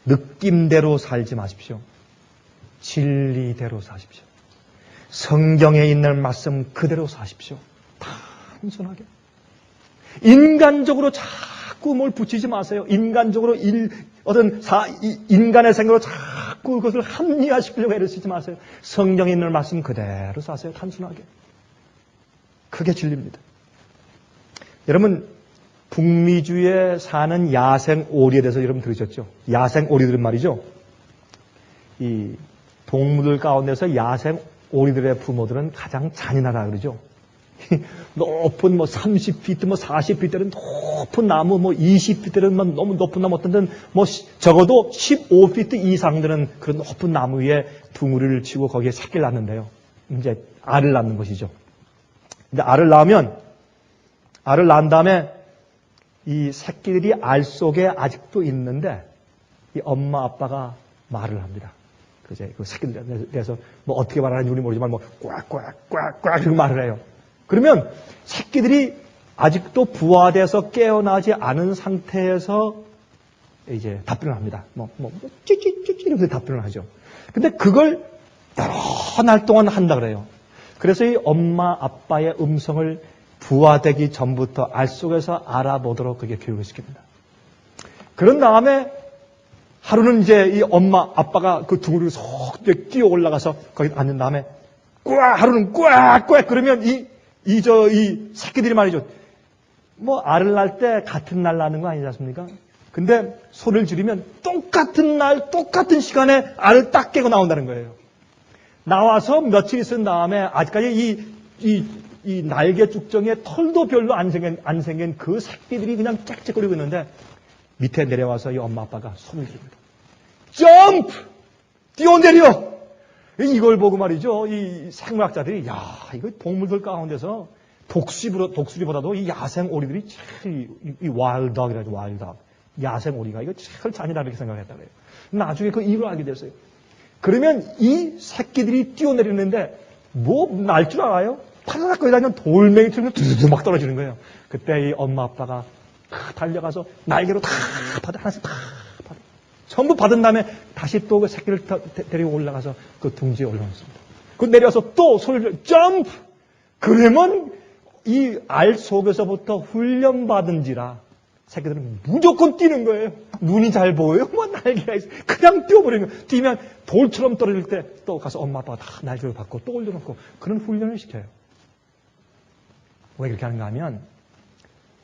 느낌대로 살지 마십시오. 진리대로 사십시오. 성경에 있는 말씀 그대로 사십시오. 단순하게. 인간적으로 자꾸 뭘 붙이지 마세요. 인간적으로 인간의 생각으로 자꾸 그것을 합리화시키려고 애를 쓰지 마세요. 성경에 있는 말씀 그대로 사세요. 단순하게. 그게 진리입니다. 여러분, 북미주에 사는 야생 오리에 대해서 여러분 들으셨죠? 야생 오리들은 말이죠. 이 동물들 가운데서 야생 오리들의 부모들은 가장 잔인하다 그러죠. 높은 30피트, 40피트는 높은 나무, 20피트는 너무 높은 나무, 어떤 데는 적어도 15피트 이상 되는 그런 높은 나무 위에 둥우리를 치고 거기에 새끼를 낳는데요. 이제 알을 낳는 것이죠. 근데 알을 낳은 다음에 이 새끼들이 알 속에 아직도 있는데 이 엄마 아빠가 말을 합니다. 그 새끼들에 대해서 어떻게 말하는지 우리 모르지만 꽉꽉꽉꽉 이렇게 말을 해요. 그러면 새끼들이 아직도 부화돼서 깨어나지 않은 상태에서 이제 답변을 합니다. 찌찌찌찌 이렇게 답변을 하죠. 근데 그걸 여러 날 동안 한다 그래요. 그래서 이 엄마 아빠의 음성을 부화되기 전부터 알 속에서 알아보도록 그게 교육을 시킵니다. 그런 다음에 하루는 이제 이 엄마 아빠가 그 둥으로 쏙 뛰어 올라가서 거기 앉은 다음에 하루는 꽉 그러면 이 새끼들이 말이죠. 알을 낳을 때 같은 날 낳는 거 아니지 않습니까? 근데 소리를 지르면 똑같은 날, 똑같은 시간에 알을 딱 깨고 나온다는 거예요. 나와서 며칠 있은 다음에 아직까지 이 날개 쭉정에 털도 별로 안 생긴 그 새끼들이 그냥 짹짹거리고 있는데 밑에 내려와서 이 엄마 아빠가 손을 지릅니다. 점프! 뛰어내려! 이걸 보고 말이죠. 이 생물학자들이 이거 동물들 가운데서 독수리보다도 이 야생 오리들이 제일 이 와일드덕이라죠. 와일드덕. 야생 오리가 이거 제일 잔인하다 이렇게 생각했다 그래요. 나중에 그 이유를 알게 됐어요. 그러면 이 새끼들이 뛰어내리는데 날 줄 알아요? 파라락 거기 다니면 돌멩이처럼 두두두 막 떨어지는 거예요. 그때 이 엄마 아빠가 달려가서 날개로 다 받아, 하나씩 다 받아. 전부 받은 다음에 다시 또 그 새끼를 데리고 올라가서 그 둥지에 올라왔습니다. 그 내려서 또 소리를 점프! 그러면 이 알 속에서부터 훈련받은지라 새끼들은 무조건 뛰는 거예요. 눈이 잘 보여요? 날개가 있어. 그냥 뛰어버리는 거예요. 뛰면 돌처럼 떨어질 때 또 가서 엄마 아빠가 다 날개를 받고 또 올려놓고 그런 훈련을 시켜요. 왜 그렇게 하는가 하면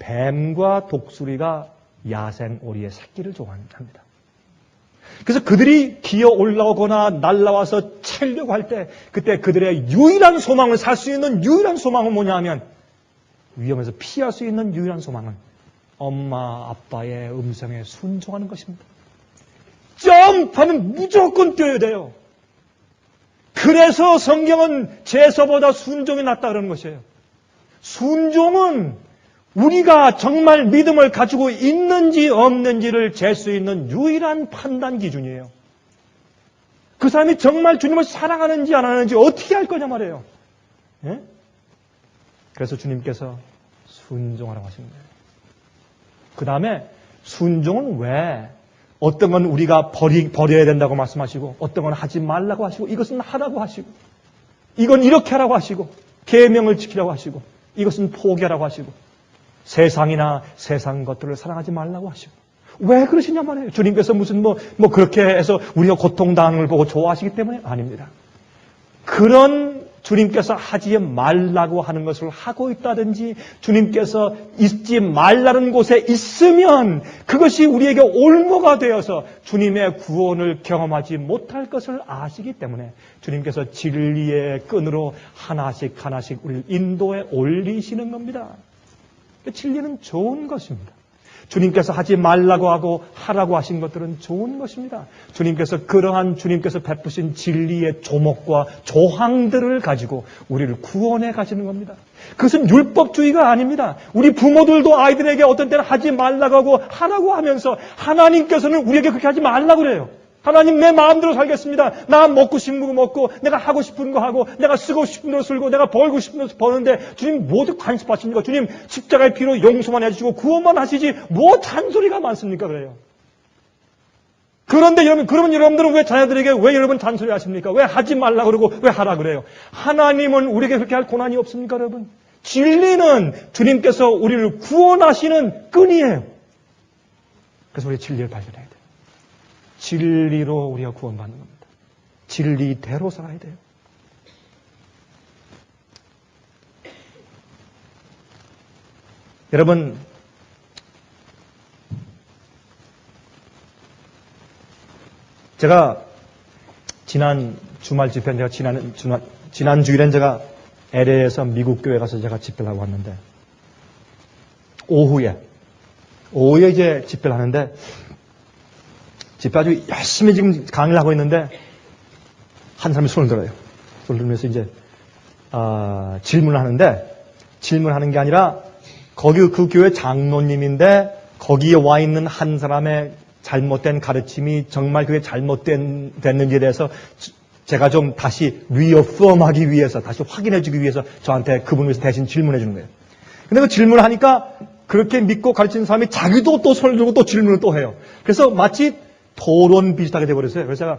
뱀과 독수리가 야생 오리의 새끼를 좋아합니다. 그래서 그들이 기어 올라오거나 날라와서 채려고 할 때 그때 그들의 유일한 소망을 살 수 있는 유일한 소망은 뭐냐 하면 위험에서 피할 수 있는 유일한 소망은 엄마 아빠의 음성에 순종하는 것입니다. 점프하면 무조건 뛰어야 돼요. 그래서 성경은 제서보다 순종이 낫다 그러는 것이에요. 순종은 우리가 정말 믿음을 가지고 있는지 없는지를 잴 수 있는 유일한 판단 기준이에요. 그 사람이 정말 주님을 사랑하는지 안 하는지 어떻게 알 거냐 말이에요. 예? 그래서 주님께서 순종하라고 하시는 거예요. 그 다음에 순종은 왜 어떤 건 우리가 버려야 된다고 말씀하시고 어떤 건 하지 말라고 하시고 이것은 하라고 하시고 이건 이렇게 하라고 하시고 계명을 지키라고 하시고 이것은 포기하라고 하시고 세상이나 세상 것들을 사랑하지 말라고 하시고 왜 그러시냐 말이에요. 주님께서 무슨 그렇게 해서 우리가 고통당하는 걸 보고 좋아하시기 때문에 아닙니다. 그런 주님께서 하지 말라고 하는 것을 하고 있다든지 주님께서 있지 말라는 곳에 있으면 그것이 우리에게 올무가 되어서 주님의 구원을 경험하지 못할 것을 아시기 때문에 주님께서 진리의 끈으로 하나씩 우리를 인도에 올리시는 겁니다. 진리는 좋은 것입니다. 주님께서 하지 말라고 하고 하라고 하신 것들은 좋은 것입니다. 주님께서 그러한 주님께서 베푸신 진리의 조목과 조항들을 가지고 우리를 구원해 가시는 겁니다. 그것은 율법주의가 아닙니다. 우리 부모들도 아이들에게 어떤 때는 하지 말라고 하고 하라고 하면서 하나님께서는 우리에게 그렇게 하지 말라고 그래요. 하나님 내 마음대로 살겠습니다. 나 먹고 싶은 거 먹고 내가 하고 싶은 거 하고 내가 쓰고 싶은 거 쓰고 내가 벌고 싶은 거 버는데 주님 모두 관습하십니까? 주님 십자가의 피로 용서만 해주시고 구원만 하시지 뭐 잔소리가 많습니까? 그래요. 그런데 여러분, 그러면 여러분들은 왜 자녀들에게 왜 여러분 잔소리 하십니까? 왜 하지 말라고 그러고 왜 하라 그래요? 하나님은 우리에게 그렇게 할 고난이 없습니까, 여러분? 진리는 주님께서 우리를 구원하시는 끈이에요. 그래서 우리 진리를 발견해야 돼요. 진리로 우리가 구원받는 겁니다. 진리대로 살아야 돼요. 여러분, 제가 지난 주말 집회, 제가 지난 주일엔 제가 LA에서 미국 교회 가서 제가 집회를 하고 왔는데, 오후에 이제 집회를 하는데, 집회 아주 열심히 지금 강의를 하고 있는데, 한 사람이 손을 들어요. 손을 들면서 이제, 질문을 하는데, 질문하는 게 아니라, 거기 그 교회 장로님인데, 거기에 와 있는 한 사람의 잘못된 가르침이 정말 그게 잘못됐는지에 대해서 제가 좀 다시 리어펌하기 위해서, 다시 확인해주기 위해서 저한테 그분을 위해서 대신 질문해 주는 거예요. 근데 그 질문을 하니까 그렇게 믿고 가르치는 사람이 자기도 또 손을 들고 또 질문을 또 해요. 그래서 마치 토론 비슷하게 돼버렸어요. 그래서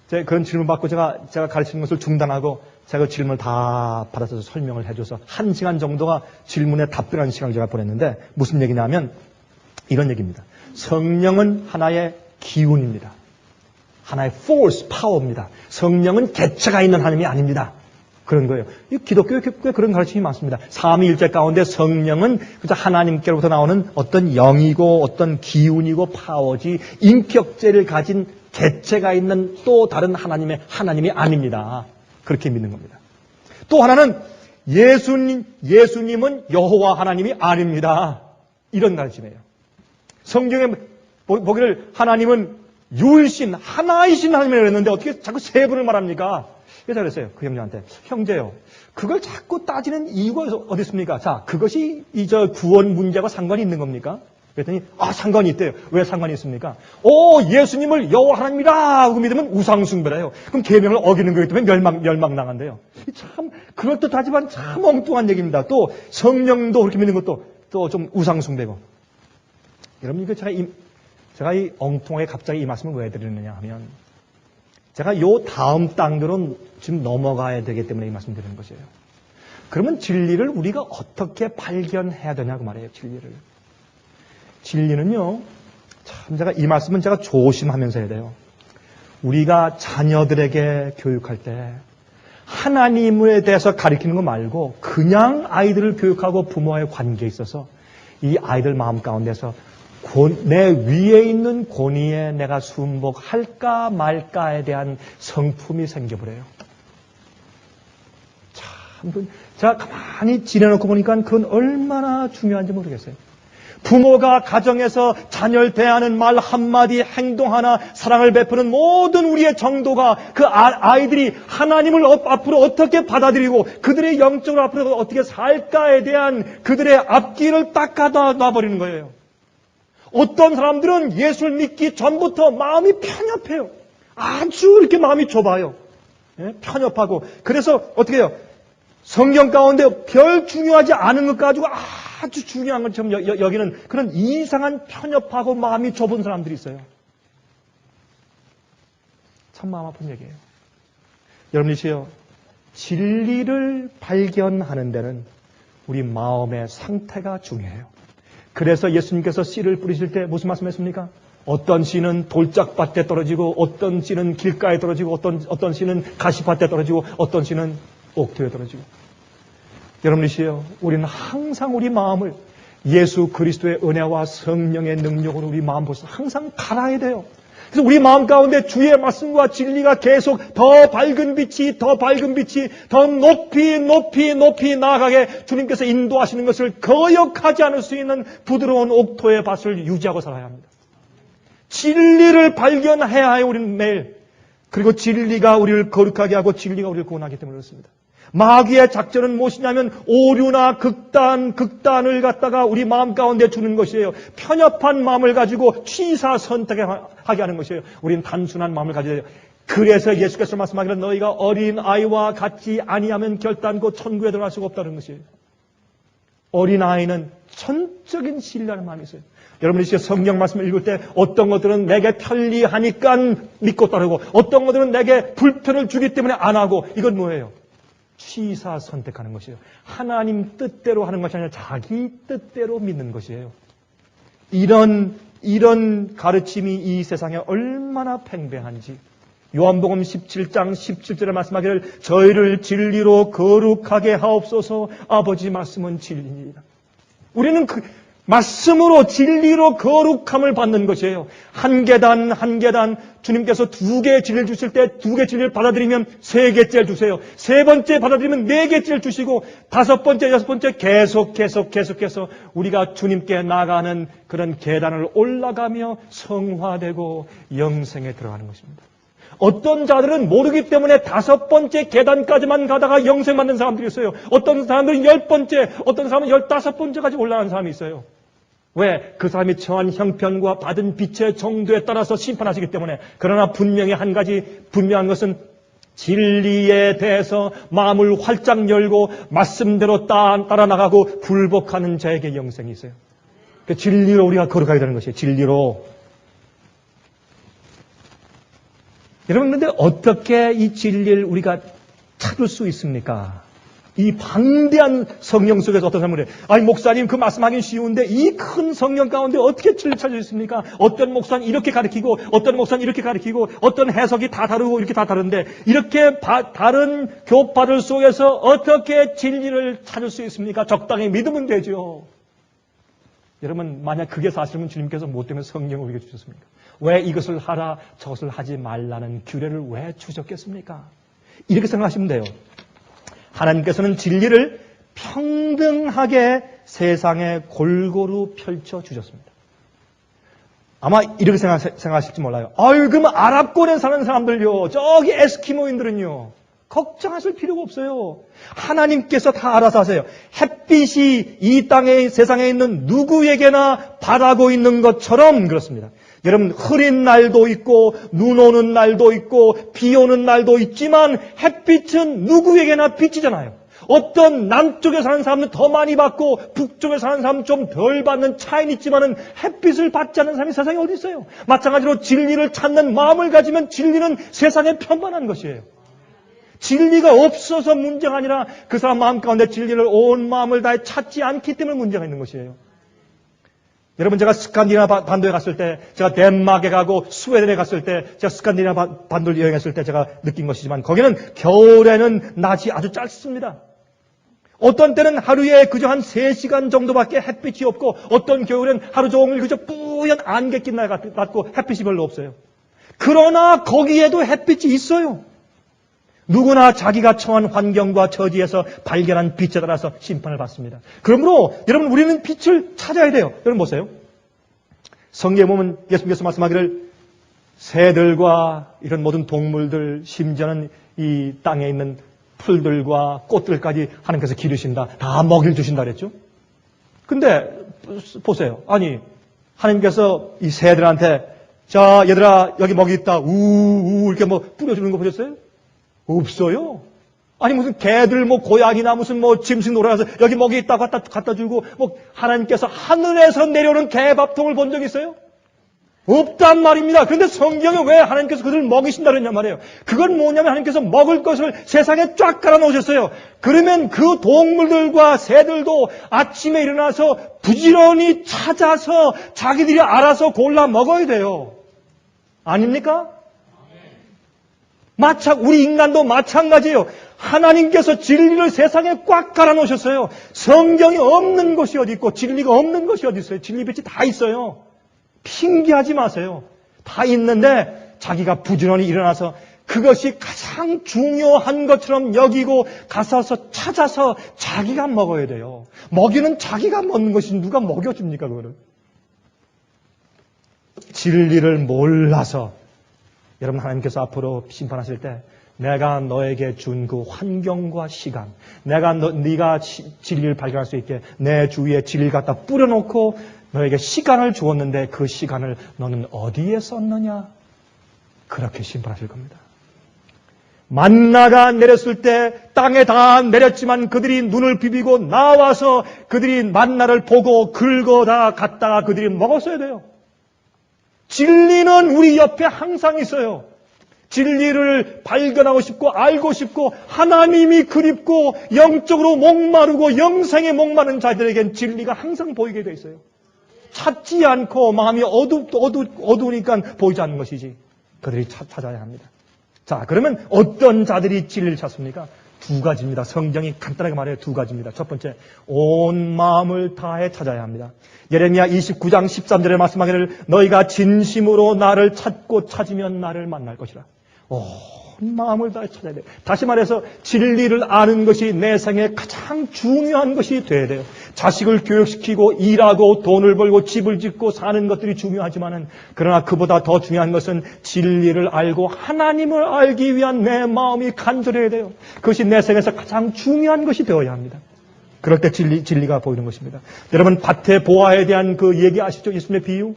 제가 그런 질문 받고 제가 가르치는 것을 중단하고 제가 그 질문을 다 받아서 설명을 해줘서 1시간 정도가 질문에 답변하는 시간을 제가 보냈는데 무슨 얘기냐면 이런 얘기입니다. 성령은 하나의 기운입니다. 하나의 force, 파워입니다. 성령은 개체가 있는 하나님이 아닙니다. 그런 거예요. 이 기독교에 꽤 그런 가르침이 많습니다. 삼위일체 가운데 성령은 그저 하나님께로부터 나오는 어떤 영이고 어떤 기운이고 파워지 인격체를 가진 개체가 있는 또 다른 하나님이 아닙니다. 그렇게 믿는 겁니다. 또 하나는 예수님은 여호와 하나님이 아닙니다. 이런 가르침이에요. 성경에 보기를 하나님은 율신, 하나이신 하나님이라고 했는데 어떻게 자꾸 세 분을 말합니까? 그래서 그랬어요. 그 형제한테. 형제요. 그걸 자꾸 따지는 이유가 어디 있습니까? 자, 그것이 구원 문제와 상관이 있는 겁니까? 그랬더니, 상관이 있대요. 왜 상관이 있습니까? 예수님을 여호와 하나님이라고 믿으면 우상숭배래요. 그럼 계명을 어기는 거기 때문에 멸망당한대요. 참, 그럴듯하지만 참 엉뚱한 얘기입니다. 또, 성령도 그렇게 믿는 것도 또 좀 우상숭배고. 여러분, 이거 제가 이 엉뚱하게 갑자기 이 말씀을 왜 드리느냐 하면, 제가 요 다음 단계로 지금 넘어가야 되기 때문에 이 말씀 드리는 것이에요. 그러면 진리를 우리가 어떻게 발견해야 되냐고 말이에요, 진리를. 진리는요, 참 제가 이 말씀은 제가 조심하면서 해야 돼요. 우리가 자녀들에게 교육할 때 하나님에 대해서 가르치는 거 말고 그냥 아이들을 교육하고 부모와의 관계에 있어서 이 아이들 마음 가운데서 내 위에 있는 권위에 내가 순복할까 말까에 대한 성품이 생겨버려요. 참, 제가 가만히 지내놓고 보니까 그건 얼마나 중요한지 모르겠어요. 부모가 가정에서 자녀를 대하는 말 한마디, 행동 하나, 사랑을 베푸는 모든 우리의 정도가 그 아이들이 하나님을 앞으로 어떻게 받아들이고 그들의 영적으로 앞으로 어떻게 살까에 대한 그들의 앞길을 딱 가다 놔버리는 거예요. 어떤 사람들은 예수를 믿기 전부터 마음이 편협해요. 아주 이렇게 마음이 좁아요. 편협하고. 그래서 어떻게 해요? 성경 가운데 별 중요하지 않은 것 가지고 아주 중요한 것처럼 여기는 그런 이상한 편협하고 마음이 좁은 사람들이 있어요. 참 마음 아픈 얘기예요. 여러분이시여, 진리를 발견하는 데는 우리 마음의 상태가 중요해요. 그래서 예수님께서 씨를 뿌리실 때 무슨 말씀했습니까? 어떤 씨는 돌짝밭에 떨어지고 어떤 씨는 길가에 떨어지고 어떤 씨는 가시밭에 떨어지고 어떤 씨는 옥토에 떨어지고. 여러분이시여, 우리는 항상 우리 마음을 예수 그리스도의 은혜와 성령의 능력으로 우리 마음 보셔서 항상 갈아야 돼요. 그래서 우리 마음 가운데 주의 말씀과 진리가 계속 더 밝은 빛이 더 높이 나아가게 주님께서 인도하시는 것을 거역하지 않을 수 있는 부드러운 옥토의 밭을 유지하고 살아야 합니다. 진리를 발견해야 해요, 우리는 매일. 그리고 진리가 우리를 거룩하게 하고 진리가 우리를 구원하기 때문에 그렇습니다. 마귀의 작전은 무엇이냐면 오류나 극단을 갖다가 우리 마음 가운데 주는 것이에요. 편협한 마음을 가지고 취사 선택하게 하는 것이에요. 우리는 단순한 마음을 가져야 돼요. 그래서 예수께서 말씀하기를 너희가 어린 아이와 같지 아니하면 결단코 천국에 들어갈 수가 없다는 것이에요. 어린 아이는 전적인 신뢰하는 마음이 있어요. 여러분이 성경 말씀을 읽을 때 어떤 것들은 내게 편리하니까 믿고 따르고 어떤 것들은 내게 불편을 주기 때문에 안 하고, 이건 뭐예요? 취사 선택하는 것이에요. 하나님 뜻대로 하는 것이 아니라 자기 뜻대로 믿는 것이에요. 이런 가르침이 이 세상에 얼마나 팽배한지. 요한복음 17장 17절에 말씀하기를 저희를 진리로 거룩하게 하옵소서. 아버지 말씀은 진리입니다. 우리는 그 말씀으로 진리로 거룩함을 받는 것이에요. 한 계단 한 계단, 주님께서 2개의 진리를 주실 때 2개 진리를 받아들이면 3개째를 주세요. 3번째 받아들이면 4개째를 주시고 5번째, 6번째 계속해서 우리가 주님께 나가는 그런 계단을 올라가며 성화되고 영생에 들어가는 것입니다. 어떤 자들은 모르기 때문에 5번째 계단까지만 가다가 영생 받는 사람들이 있어요. 어떤 사람들은 10번째, 어떤 사람은 15번째까지 올라가는 사람이 있어요. 왜? 그 사람이 처한 형편과 받은 빛의 정도에 따라서 심판하시기 때문에. 그러나 분명히 한 가지 분명한 것은 진리에 대해서 마음을 활짝 열고 말씀대로 따라 나가고 굴복하는 자에게 영생이 있어요. 그 진리로 우리가 걸어가야 되는 것이에요. 진리로. 여러분, 그런데 어떻게 이 진리를 우리가 찾을 수 있습니까? 이 방대한 성령 속에서 어떤 사람을 해요. 아니, 목사님, 그 말씀하기 쉬운데 이 큰 성령 가운데 어떻게 진리를 찾을 수 있습니까? 어떤 목사는 이렇게 가르치고, 어떤 목사는 이렇게 가르치고, 어떤 해석이 다 다르고, 이렇게 다 다른데, 이렇게 다른 교파들 속에서 어떻게 진리를 찾을 수 있습니까? 적당히 믿으면 되죠. 여러분, 만약 그게 사실이면 주님께서 뭐 때문에 성령을 우리에게 주셨습니까? 왜 이것을 하라, 저것을 하지 말라는 규례를 왜 주셨겠습니까? 이렇게 생각하시면 돼요. 하나님께서는 진리를 평등하게 세상에 골고루 펼쳐 주셨습니다. 아마 이렇게 생각하실지 몰라요. 아유, 그럼 아랍권에 사는 사람들요, 저기 에스키모인들은요, 걱정하실 필요가 없어요. 하나님께서 다 알아서 하세요. 햇빛이 이 땅에, 세상에 있는 누구에게나 바라고 있는 것처럼 그렇습니다. 여러분, 흐린 날도 있고 눈 오는 날도 있고 비 오는 날도 있지만 햇빛은 누구에게나 빛이잖아요. 어떤 남쪽에 사는 사람은 더 많이 받고 북쪽에 사는 사람은 좀 덜 받는 차이는 있지만은 햇빛을 받지 않는 사람이 세상에 어디 있어요? 마찬가지로 진리를 찾는 마음을 가지면 진리는 세상에 편만한 것이에요. 진리가 없어서 문제가 아니라 그 사람 마음 가운데 진리를 온 마음을 다해 찾지 않기 때문에 문제가 있는 것이에요. 여러분, 제가 스칸디나비아 반도에 갔을 때, 제가 덴마크에 가고 스웨덴에 갔을 때, 제가 스칸디나비아 반도를 여행했을 때 제가 느낀 것이지만, 거기는 겨울에는 낮이 아주 짧습니다. 어떤 때는 하루에 그저 한 3시간 정도밖에 햇빛이 없고, 어떤 겨울엔 하루 종일 그저 뿌연 안개 낀 날 같고 햇빛이 별로 없어요. 그러나 거기에도 햇빛이 있어요. 누구나 자기가 처한 환경과 처지에서 발견한 빛에 따라서 심판을 받습니다. 그러므로 여러분, 우리는 빛을 찾아야 돼요. 여러분 보세요. 성경에 보면 예수님께서 말씀하기를 새들과 이런 모든 동물들, 심지어는 이 땅에 있는 풀들과 꽃들까지 하나님께서 기르신다. 다 먹이를 주신다 그랬죠. 근데 보세요. 아니, 하나님께서 이 새들한테 자, 얘들아, 여기 먹이 있다. 우우 이렇게 뭐 뿌려주는 거 보셨어요? 없어요. 아니, 무슨 개들, 고양이나 무슨 짐승 놀아가서 여기 먹이 있다고 갖다 주고, 하나님께서 하늘에서 내려오는 개밥통을 본 적 있어요? 없단 말입니다. 그런데 성경에 왜 하나님께서 그들을 먹이신다 그랬냔 말이에요. 그건 뭐냐면 하나님께서 먹을 것을 세상에 쫙 깔아 놓으셨어요. 그러면 그 동물들과 새들도 아침에 일어나서 부지런히 찾아서 자기들이 알아서 골라 먹어야 돼요. 아닙니까? 우리 인간도 마찬가지예요. 하나님께서 진리를 세상에 꽉 갈아놓으셨어요. 성경이 없는 것이 어디 있고 진리가 없는 것이 어디 있어요. 진리 빛이 다 있어요. 핑계하지 마세요. 다 있는데 자기가 부지런히 일어나서 그것이 가장 중요한 것처럼 여기고 가서 찾아서 자기가 먹어야 돼요. 먹이는 자기가 먹는 것이 누가 먹여줍니까, 그거를. 진리를 몰라서 여러분 하나님께서 앞으로 심판하실 때 내가 너에게 준 그 환경과 시간, 네가 진리를 발견할 수 있게 내 주위에 진리를 갖다 뿌려놓고 너에게 시간을 주었는데 그 시간을 너는 어디에 썼느냐? 그렇게 심판하실 겁니다. 만나가 내렸을 때 땅에 다 내렸지만 그들이 눈을 비비고 나와서 그들이 만나를 보고 긁어 다 갖다가 그들이 먹었어야 돼요. 진리는 우리 옆에 항상 있어요. 진리를 발견하고 싶고 알고 싶고 하나님이 그립고 영적으로 목마르고 영생에 목마른 자들에겐 진리가 항상 보이게 돼 있어요. 찾지 않고 마음이 어두우니까 보이지 않는 것이지. 그들이 찾아야 합니다. 자, 그러면 어떤 자들이 진리를 찾습니까? 두 가지입니다. 성경이 간단하게 말해요. 두 가지입니다. 첫 번째, 온 마음을 다해 찾아야 합니다. 예레미야 29장 13절에 말씀하기를 너희가 진심으로 나를 찾고 찾으면 나를 만날 것이라. 온 마음을 다해 찾아야 돼요. 다시 말해서 진리를 아는 것이 내 생에 가장 중요한 것이 돼야 돼요. 자식을 교육시키고 일하고 돈을 벌고 집을 짓고 사는 것들이 중요하지만은 그러나 그보다 더 중요한 것은 진리를 알고 하나님을 알기 위한 내 마음이 간절해야 돼요. 그것이 내 생에서 가장 중요한 것이 되어야 합니다. 그럴 때 진리가 보이는 것입니다. 여러분 밭의 보화에 대한 그 얘기 아시죠? 예수님의 비유.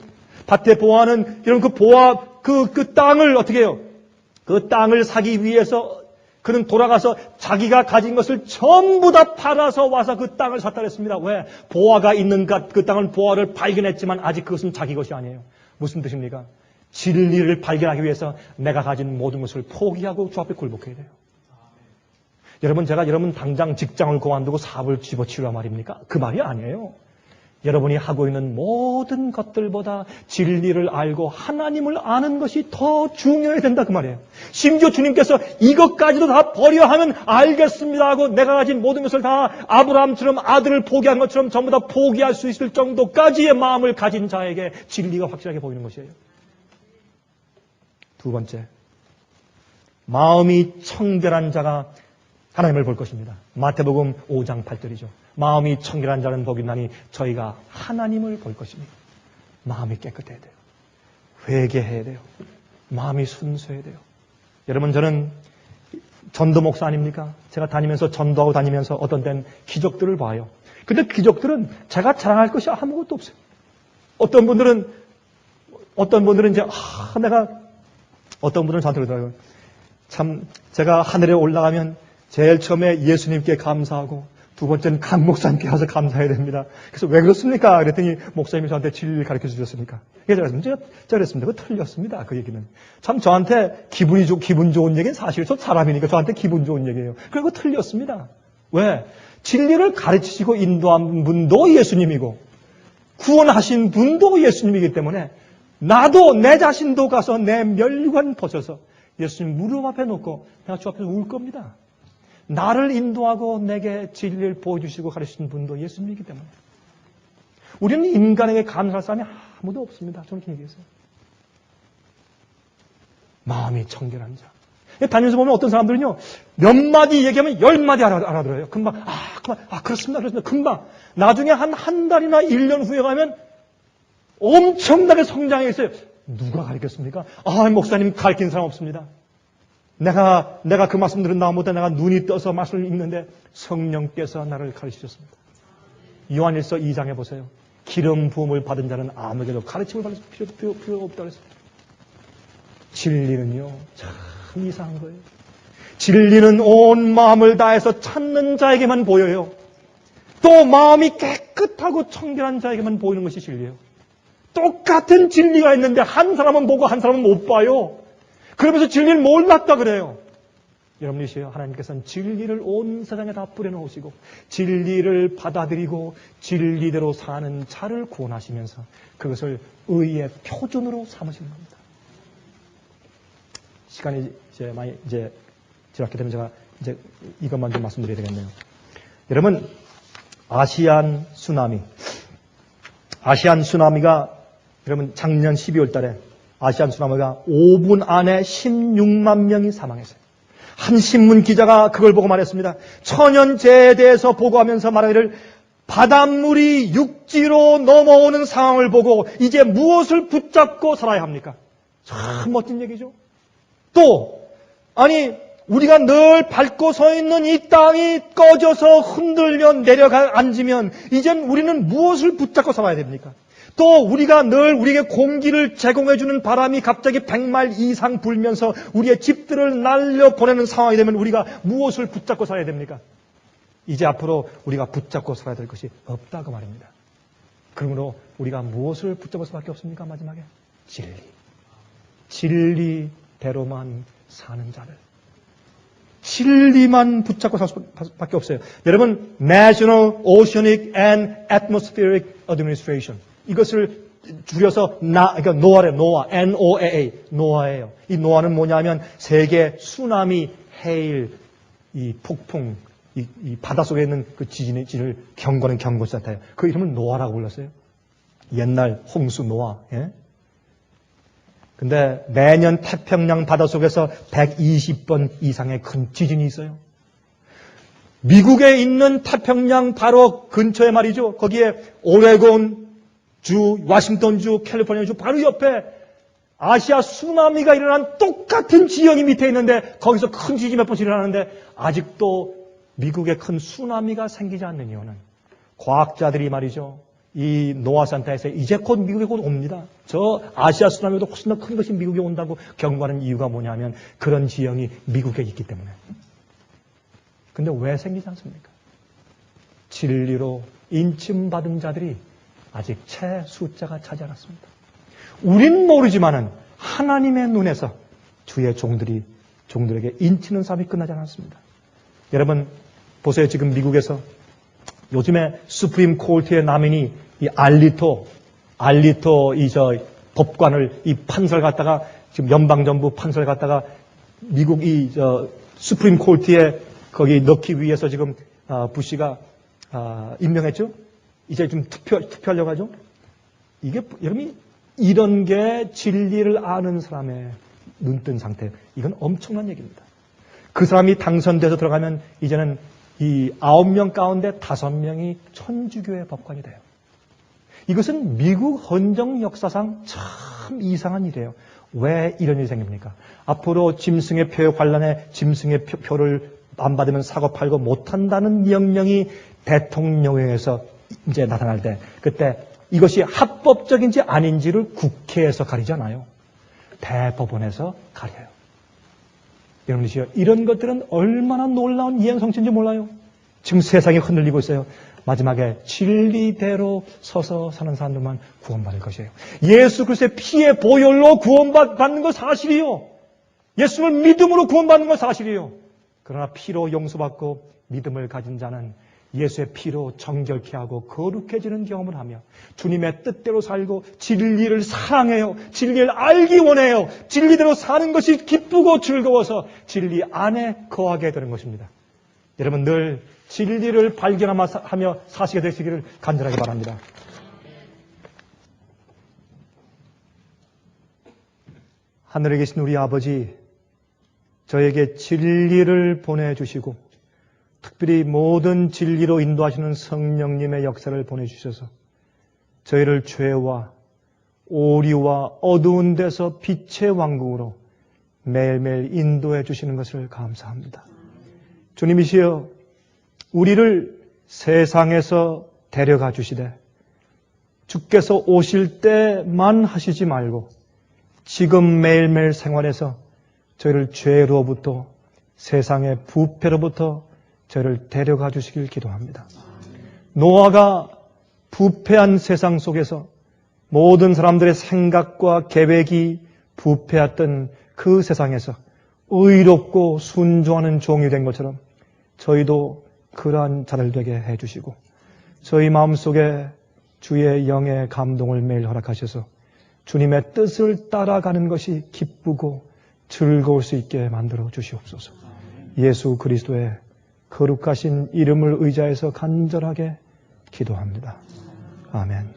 밭의 보화는 여러분 그 보화 그 땅을 어떻게 해요? 그 땅을 사기 위해서 그는 돌아가서 자기가 가진 것을 전부 다 팔아서 와서 그 땅을 샀다 그랬습니다. 왜? 보화가 있는 그 땅은 보화를 발견했지만 아직 그것은 자기 것이 아니에요. 무슨 뜻입니까? 진리를 발견하기 위해서 내가 가진 모든 것을 포기하고 주 앞에 굴복해야 돼요. 여러분 제가 여러분 당장 직장을 그만두고 사업을 집어치우라 말입니까? 그 말이 아니에요. 여러분이 하고 있는 모든 것들보다 진리를 알고 하나님을 아는 것이 더 중요해야 된다 그 말이에요. 심지어 주님께서 이것까지도 다 버려 하면 알겠습니다 하고 내가 가진 모든 것을 다 아브라함처럼 아들을 포기한 것처럼 전부 다 포기할 수 있을 정도까지의 마음을 가진 자에게 진리가 확실하게 보이는 것이에요. 두 번째, 마음이 청결한 자가 하나님을 볼 것입니다. 마태복음 5장 8절이죠. 마음이 청결한 자는 복이 나니 저희가 하나님을 볼 것입니다. 마음이 깨끗해야 돼요. 회개해야 돼요. 마음이 순수해야 돼요. 여러분 저는 전도 목사 아닙니까? 제가 다니면서 전도하고 다니면서 어떤 때는 기적들을 봐요. 근데 기적들은 제가 자랑할 것이 아무것도 없어요. 어떤 분들은 이제 어떤 분들은 저한테 그러더라고요. 참 제가 하늘에 올라가면 제일 처음에 예수님께 감사하고 두 번째는 강 목사님께 가서 감사해야 됩니다. 그래서 왜 그렇습니까? 그랬더니 목사님이 저한테 진리를 가르쳐 주셨으니까. 제가 그랬습니다. 그거 틀렸습니다. 그 얘기는. 참 저한테 기분 좋은 얘기는 사실 저 사람이니까 저한테 기분 좋은 얘기예요. 그리고 틀렸습니다. 왜? 진리를 가르치시고 인도한 분도 예수님이고 구원하신 분도 예수님이기 때문에 나도 내 자신도 가서 내 멸관 벗어서 예수님 무릎 앞에 놓고 내가 주 앞에서 울 겁니다. 나를 인도하고 내게 진리를 보여주시고 가르치신 분도 예수님이기 때문에 우리는 인간에게 감사할 사람이 아무도 없습니다. 저는 그렇게 얘기했어요. 마음이 청결한 자. 다니면서 보면 어떤 사람들은요 몇 마디 얘기하면 10마디 알아들어요. 금방 그렇습니다. 금방 나중에 한 달이나 1년 후에 가면 엄청나게 성장했어요. 누가 가르쳤습니까? 목사님 가르친 사람 없습니다. 내가 그 말씀 들은 다음부터 내가 눈이 떠서 말씀을 읽는데 성령께서 나를 가르치셨습니다. 요한일서 2장에 보세요. 기름 부음을 받은 자는 아무에게도 가르침을 받을 필요가 없다고 했어요. 진리는요 참 이상한 거예요. 진리는 온 마음을 다해서 찾는 자에게만 보여요. 또 마음이 깨끗하고 청결한 자에게만 보이는 것이 진리예요. 똑같은 진리가 있는데 한 사람은 보고 한 사람은 못 봐요. 그러면서 진리를 몰랐다 그래요. 여러분이시여 하나님께서는 진리를 온 세상에 다 뿌려놓으시고 진리를 받아들이고 진리대로 사는 자를 구원하시면서 그것을 의의 표준으로 삼으시는 겁니다. 시간이 이제 많이 지났기 때문에 제가 이제 이것만 좀 말씀드려야 되겠네요. 여러분, 아시안 쓰나미가 여러분 작년 12월 달에 아시안 쓰나미가 5분 안에 16만 명이 사망했어요. 한 신문 기자가 그걸 보고 말했습니다. 천연재해에 대해서 보고하면서 말하기를 바닷물이 육지로 넘어오는 상황을 보고 이제 무엇을 붙잡고 살아야 합니까? 참 멋진 얘기죠. 또 아니 우리가 늘 밟고 서 있는 이 땅이 꺼져서 흔들면 내려가 앉으면 이젠 우리는 무엇을 붙잡고 살아야 됩니까? 또 우리가 늘 우리에게 공기를 제공해주는 바람이 갑자기 100마일 이상 불면서 우리의 집들을 날려보내는 상황이 되면 우리가 무엇을 붙잡고 살아야 됩니까? 이제 앞으로 우리가 붙잡고 살아야 될 것이 없다고 말입니다. 그러므로 우리가 무엇을 붙잡을 수밖에 없습니까? 마지막에 진리대로만 사는 자를, 진리만 붙잡고 살 수밖에 없어요. 여러분, National Oceanic and Atmospheric Administration, 이것을 줄여서 그러니까 노아래요. 노아, NOAA, 노아예요. 이 노아는 뭐냐면 세계 수나미, 해일, 이 폭풍, 이 바닷속에 있는 그 지진을 경고하는 경고지 같아요. 그 이름을 노아라고 불렀어요. 옛날 홍수 노아. 예? 근데 매년 태평양 바닷속에서 120번 이상의 큰 지진이 있어요. 미국에 있는 태평양 바로 근처에 말이죠. 거기에 오레곤 주, 워싱턴주, 캘리포니아주 바로 옆에 아시아 쓰나미가 일어난 똑같은 지형이 밑에 있는데 거기서 큰 지진이 몇 번씩 일어나는데 아직도 미국에 큰 쓰나미가 생기지 않는 이유는 과학자들이 말이죠. 이 노아산타에서 이제 곧 미국에 곧 옵니다. 저 아시아 쓰나미보다 훨씬 더 큰 것이 미국에 온다고 경고하는 이유가 뭐냐면 그런 지형이 미국에 있기 때문에. 근데 왜 생기지 않습니까? 진리로 인침받은 자들이 아직 채 숫자가 차지 않았습니다. 우린 모르지만은 하나님의 눈에서 주의 종들에게 인치는 삶이 끝나지 않았습니다. 여러분 보세요. 지금 미국에서 요즘에 수프림 코트의 남인이 이 알리토 법관을 이 판사를 갖다가 지금 연방정부 판사를 갖다가 미국 수프림 코트에 거기 넣기 위해서 지금 부시가 임명했죠. 이제 좀 투표하려고 하죠. 이게 여러분이 이런 게 진리를 아는 사람의 눈뜬 상태. 이건 엄청난 얘기입니다. 그 사람이 당선돼서 들어가면 이제는 이 9명 가운데 5명이 천주교의 법관이 돼요. 이것은 미국 헌정 역사상 참 이상한 일이에요. 왜 이런 일이 생깁니까? 앞으로 짐승의 표에 관련해 짐승의 표를 안 받으면 사고 팔고 못한다는 명령이 대통령에서 이제 나타날 때 그때 이것이 합법적인지 아닌지를 국회에서 가리잖아요. 대법원에서 가려요. 여러분이시여, 이런 것들은 얼마나 놀라운 이행성취인지 몰라요. 지금 세상이 흔들리고 있어요. 마지막에 진리대로 서서 사는 사람들만 구원받을 것이에요. 예수 그리스도의 피의 보혈로 구원받는 건 사실이요. 예수를 믿음으로 구원받는 건 사실이요. 그러나 피로 용서받고 믿음을 가진 자는 예수의 피로 정결케 하고 거룩해지는 경험을 하며 주님의 뜻대로 살고 진리를 사랑해요. 진리를 알기 원해요. 진리대로 사는 것이 기쁘고 즐거워서 진리 안에 거하게 되는 것입니다. 여러분 늘 진리를 발견하며 사시게 되시기를 간절하게 바랍니다. 하늘에 계신 우리 아버지, 저에게 진리를 보내주시고 특별히 모든 진리로 인도하시는 성령님의 역사를 보내주셔서 저희를 죄와 오류와 어두운 데서 빛의 왕국으로 매일매일 인도해 주시는 것을 감사합니다. 주님이시여, 우리를 세상에서 데려가 주시되 주께서 오실 때만 하시지 말고 지금 매일매일 생활에서 저희를 죄로부터 세상의 부패로부터 저희를 데려가 주시길 기도합니다. 노아가 부패한 세상 속에서 모든 사람들의 생각과 계획이 부패했던 그 세상에서 의롭고 순종하는 종이 된 것처럼 저희도 그러한 자들 되게 해주시고 저희 마음속에 주의 영의 감동을 매일 허락하셔서 주님의 뜻을 따라가는 것이 기쁘고 즐거울 수 있게 만들어 주시옵소서. 예수 그리스도의 거룩하신 이름을 의지해서 간절하게 기도합니다. 아멘.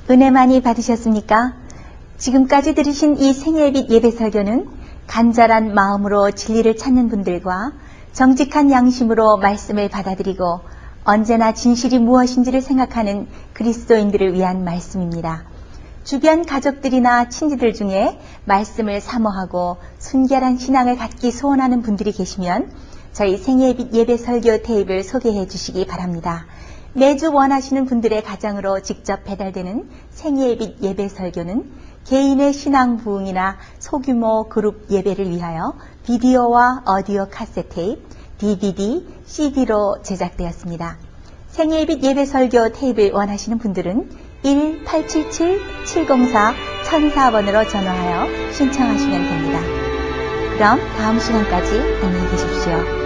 은혜 많이 받으셨습니까? 지금까지 들으신 이 생애빛 예배 설교는 간절한 마음으로 진리를 찾는 분들과 정직한 양심으로 말씀을 받아들이고 언제나 진실이 무엇인지를 생각하는 그리스도인들을 위한 말씀입니다. 주변 가족들이나 친지들 중에 말씀을 사모하고 순결한 신앙을 갖기 소원하는 분들이 계시면 저희 생애빛 예배 설교 테이프를 소개해 주시기 바랍니다. 매주 원하시는 분들의 가정으로 직접 배달되는 생애빛 예배 설교는 개인의 신앙 부흥이나 소규모 그룹 예배를 위하여 비디오와 오디오 카세트 테이프, DVD, CD로 제작되었습니다. 생애빛 예배 설교 테이프를 원하시는 분들은 1-877-704-1004번으로 전화하여 신청하시면 됩니다. 그럼 다음 시간까지 안녕히 계십시오.